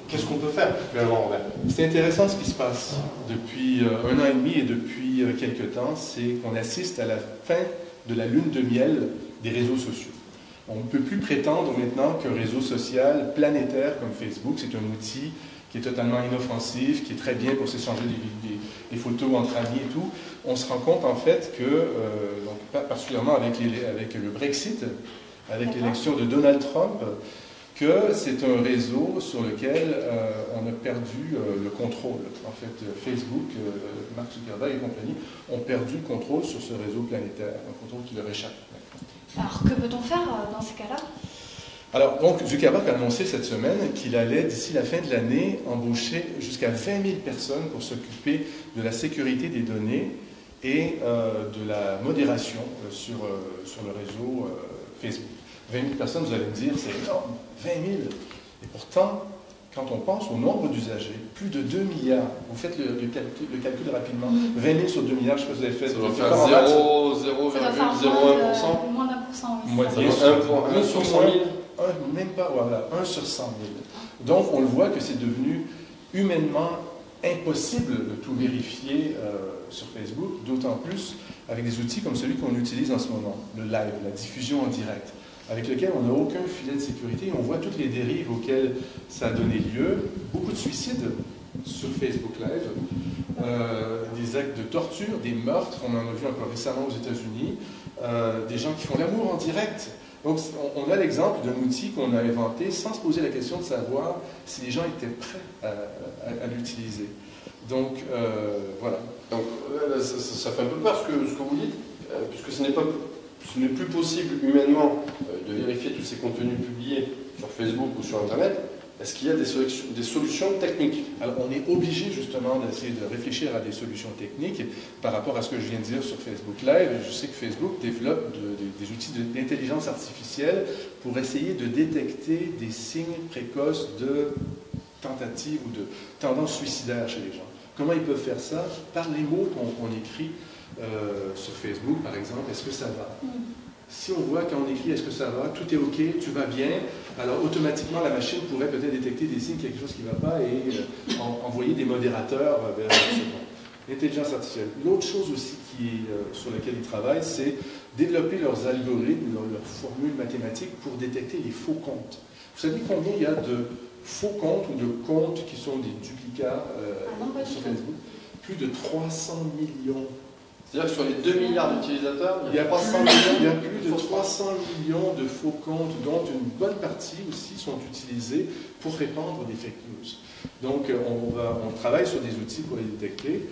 Qu'est-ce qu'on peut faire finalement, Robert? C'est intéressant ce qui se passe depuis 1 an et demi et depuis quelques temps, c'est qu'on assiste à la fin de la lune de miel des réseaux sociaux. On ne peut plus prétendre maintenant qu'un réseau social planétaire comme Facebook, c'est un outil qui est totalement inoffensif, qui est très bien pour s'échanger des photos entre amis et tout. On se rend compte en fait que, donc, particulièrement avec le Brexit, avec l'élection de Donald Trump, que c'est un réseau sur lequel on a perdu le contrôle. En fait, Facebook, Mark Zuckerberg et compagnie ont perdu le contrôle sur ce réseau planétaire, un contrôle qui leur échappe. Alors, que peut-on faire dans ces cas-là? Alors, donc, Zuckerberg a annoncé cette semaine qu'il allait, d'ici la fin de l'année, embaucher jusqu'à 20 000 personnes pour s'occuper de la sécurité des données et de la modération sur le réseau Facebook. 20 000 personnes, vous allez me dire, c'est énorme, 20 000. Et pourtant, quand on pense au nombre d'usagers, plus de 2 milliards, vous faites le calcul rapidement, 20 000 sur 2 milliards, je ne sais pas si vous avez fait. Ça doit faire 0,01%. Moins d'1%. Moitié, 1 sur 100 000. Même pas, voilà, 1 sur 100 000. Donc, on le voit que c'est devenu humainement impossible de tout vérifier sur Facebook, d'autant plus avec des outils comme celui qu'on utilise en ce moment, le live, la diffusion en direct, avec lequel on n'a aucun filet de sécurité. On voit toutes les dérives auxquelles ça a donné lieu, beaucoup de suicides sur Facebook Live, des actes de torture, des meurtres, on en a vu encore récemment aux États-Unis, des gens qui font l'amour en direct. Donc on a l'exemple d'un outil qu'on a inventé sans se poser la question de savoir si les gens étaient prêts à l'utiliser. Donc voilà. Donc ça fait un peu peur ce que vous dites, puisque ce n'est plus possible humainement de vérifier tous ces contenus publiés sur Facebook ou sur Internet. Est-ce qu'il y a des solutions techniques? Alors, on est obligé justement d'essayer de réfléchir à des solutions techniques par rapport à ce que je viens de dire sur Facebook Live. Je sais que Facebook développe des outils d'intelligence artificielle pour essayer de détecter des signes précoces de tentative ou de tendance suicidaire chez les gens. Comment ils peuvent faire ça? Par les mots qu'on écrit sur Facebook, par exemple. Est-ce que ça va? Si on voit quand on écrit « est-ce que ça va », tout est OK, tu vas bien, alors automatiquement la machine pourrait peut-être détecter des signes, quelque chose qui ne va pas et envoyer des modérateurs vers l'intelligence artificielle. L'autre chose aussi sur laquelle ils travaillent, c'est développer leurs algorithmes, leurs formules mathématiques pour détecter les faux comptes. Vous savez combien il y a de faux comptes ou de comptes qui sont des duplicats sur Facebook? Plus de 300 millions. C'est-à-dire que sur les 2 milliards d'utilisateurs, il y a plus de 300 millions de faux comptes, dont une bonne partie aussi sont utilisés pour répandre des fake news. Donc on travaille sur des outils pour les détecter.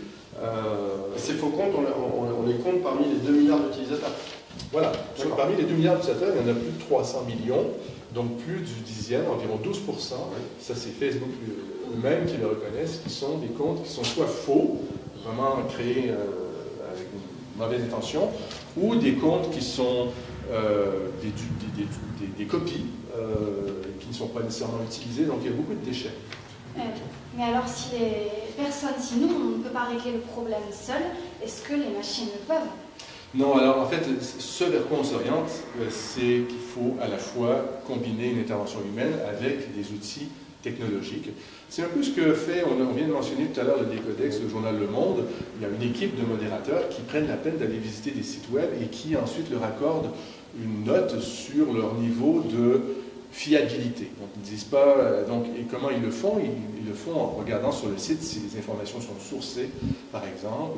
Ces faux comptes, on les compte parmi les 2 milliards d'utilisateurs. Voilà, parmi les 2 milliards d'utilisateurs, il y en a plus de 300 millions, donc plus du dixième, environ 12%. Ça, c'est Facebook eux-mêmes qui le reconnaissent, qui sont des comptes qui sont soit faux, vraiment créés avec une mauvaise intention, ou des comptes qui sont des copies qui ne sont pas nécessairement utilisées, donc il y a beaucoup de déchets. Mais alors, si les personnes, si nous, on ne peut pas régler le problème seul, est-ce que les machines le peuvent? Non, alors en fait, ce vers quoi on s'oriente, c'est qu'il faut à la fois combiner une intervention humaine avec des outils technologique. C'est un peu ce que fait, on vient de mentionner tout à l'heure le Décodex, le journal Le Monde. Il y a une équipe de modérateurs qui prennent la peine d'aller visiter des sites web et qui ensuite leur accordent une note sur leur niveau de fiabilité. Donc, ils ne disent pas, et comment ils le font? Ils le font en regardant sur le site si les informations sont sourcées, par exemple,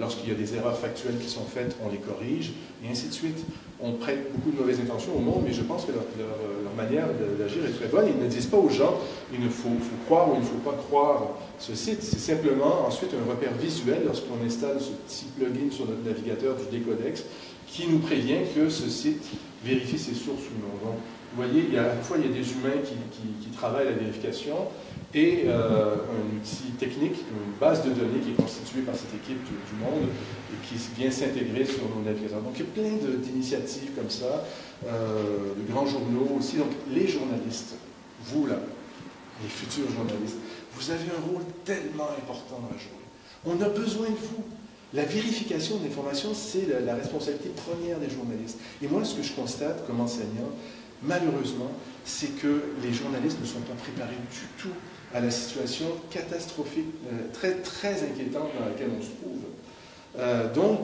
lorsqu'il y a des erreurs factuelles qui sont faites, on les corrige, et ainsi de suite. On prête beaucoup de mauvaises intentions au monde, mais je pense que leur manière d'agir est très bonne. Ils ne disent pas aux gens, il faut croire ou il ne faut pas croire ce site. C'est simplement ensuite un repère visuel lorsqu'on installe ce petit plugin sur notre navigateur du Décodex qui nous prévient que ce site vérifie ses sources ou non. Donc, vous voyez, à la fois il y a des humains qui travaillent la vérification et un outil technique, une base de données qui est constituée par cette équipe du monde et qui vient s'intégrer sur nos navigateurs. Donc il y a plein d'initiatives comme ça, de grands journaux aussi. Donc les journalistes, vous là, les futurs journalistes, vous avez un rôle tellement important à jouer. On a besoin de vous. La vérification de l'information, c'est la responsabilité première des journalistes. Et moi, ce que je constate comme enseignant, malheureusement, c'est que les journalistes ne sont pas préparés du tout à la situation catastrophique, très, très inquiétante dans laquelle on se trouve. Donc,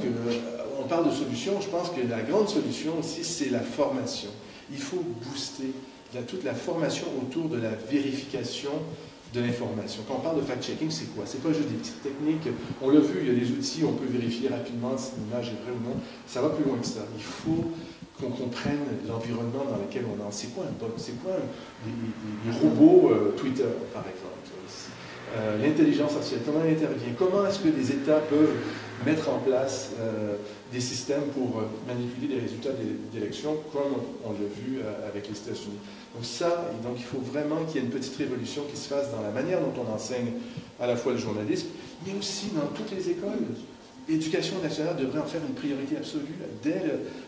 on parle de solution. Je pense que la grande solution aussi, c'est la formation. Il faut booster toute la formation autour de la vérification de l'information. Quand on parle de fact-checking, c'est quoi? C'est pas juste des petites techniques. On l'a vu, il y a des outils, on peut vérifier rapidement si l'image est vraie ou non. Ça va plus loin que ça. Il faut qu'on comprenne l'environnement dans lequel on est. C'est quoi un bot? C'est quoi les robots Twitter, par exemple? L'intelligence artificielle, comment elle intervient? Comment est-ce que les États peuvent mettre en place des systèmes pour manipuler les résultats d'élections, comme on l'a vu avec les États-Unis? Donc il faut vraiment qu'il y ait une petite révolution qui se fasse dans la manière dont on enseigne à la fois le journalisme, mais aussi dans toutes les écoles. L'éducation nationale devrait en faire une priorité absolue, dès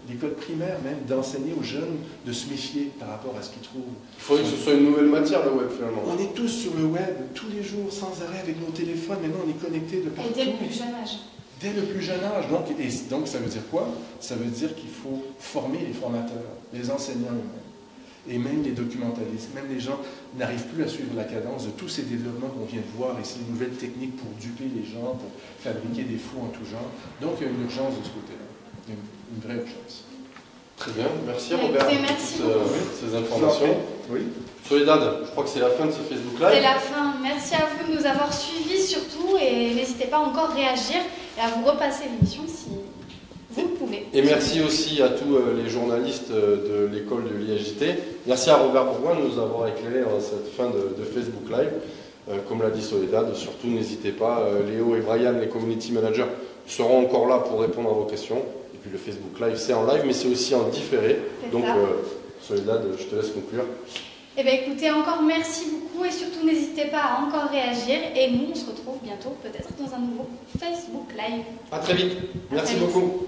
l'école primaire même, d'enseigner aux jeunes de se méfier par rapport à ce qu'ils trouvent. Il faudrait que ce soit une nouvelle matière, le web, finalement. On est tous sur le web, tous les jours, sans arrêt, avec nos téléphones. Maintenant, on est connectés de partout. Et dès le plus jeune âge. Dès le plus jeune âge. Donc ça veut dire quoi? Ça veut dire qu'il faut former les formateurs, les enseignants eux-mêmes, et même les documentalistes. Même les gens n'arrivent plus à suivre la cadence de tous ces développements qu'on vient de voir, et ces nouvelles techniques pour duper les gens, pour fabriquer des fous en tout genre. Donc il y a une urgence de ce côté-là, une vraie urgence. Très bien, merci Robert pour ces informations. Oui. Soledad, je crois que c'est la fin de ce Facebook Live. C'est la fin. Merci à vous de nous avoir suivis surtout, et n'hésitez pas à encore réagir et à vous repasser l'émission si vous le pouvez. Et merci aussi à tous les journalistes de l'école de l'IHJT. Merci à Robert Bourgoin de nous avoir éclairé en cette fin de Facebook Live. Comme l'a dit Soledad, surtout n'hésitez pas, Léo et Brian, les community managers, seront encore là pour répondre à vos questions. Et puis le Facebook Live, c'est en live, mais c'est aussi en différé. Donc Soledad, je te laisse conclure. Eh bien écoutez, encore merci beaucoup, et surtout n'hésitez pas à encore réagir, et nous on se retrouve bientôt peut-être dans un nouveau Facebook Live. À très vite. Merci beaucoup.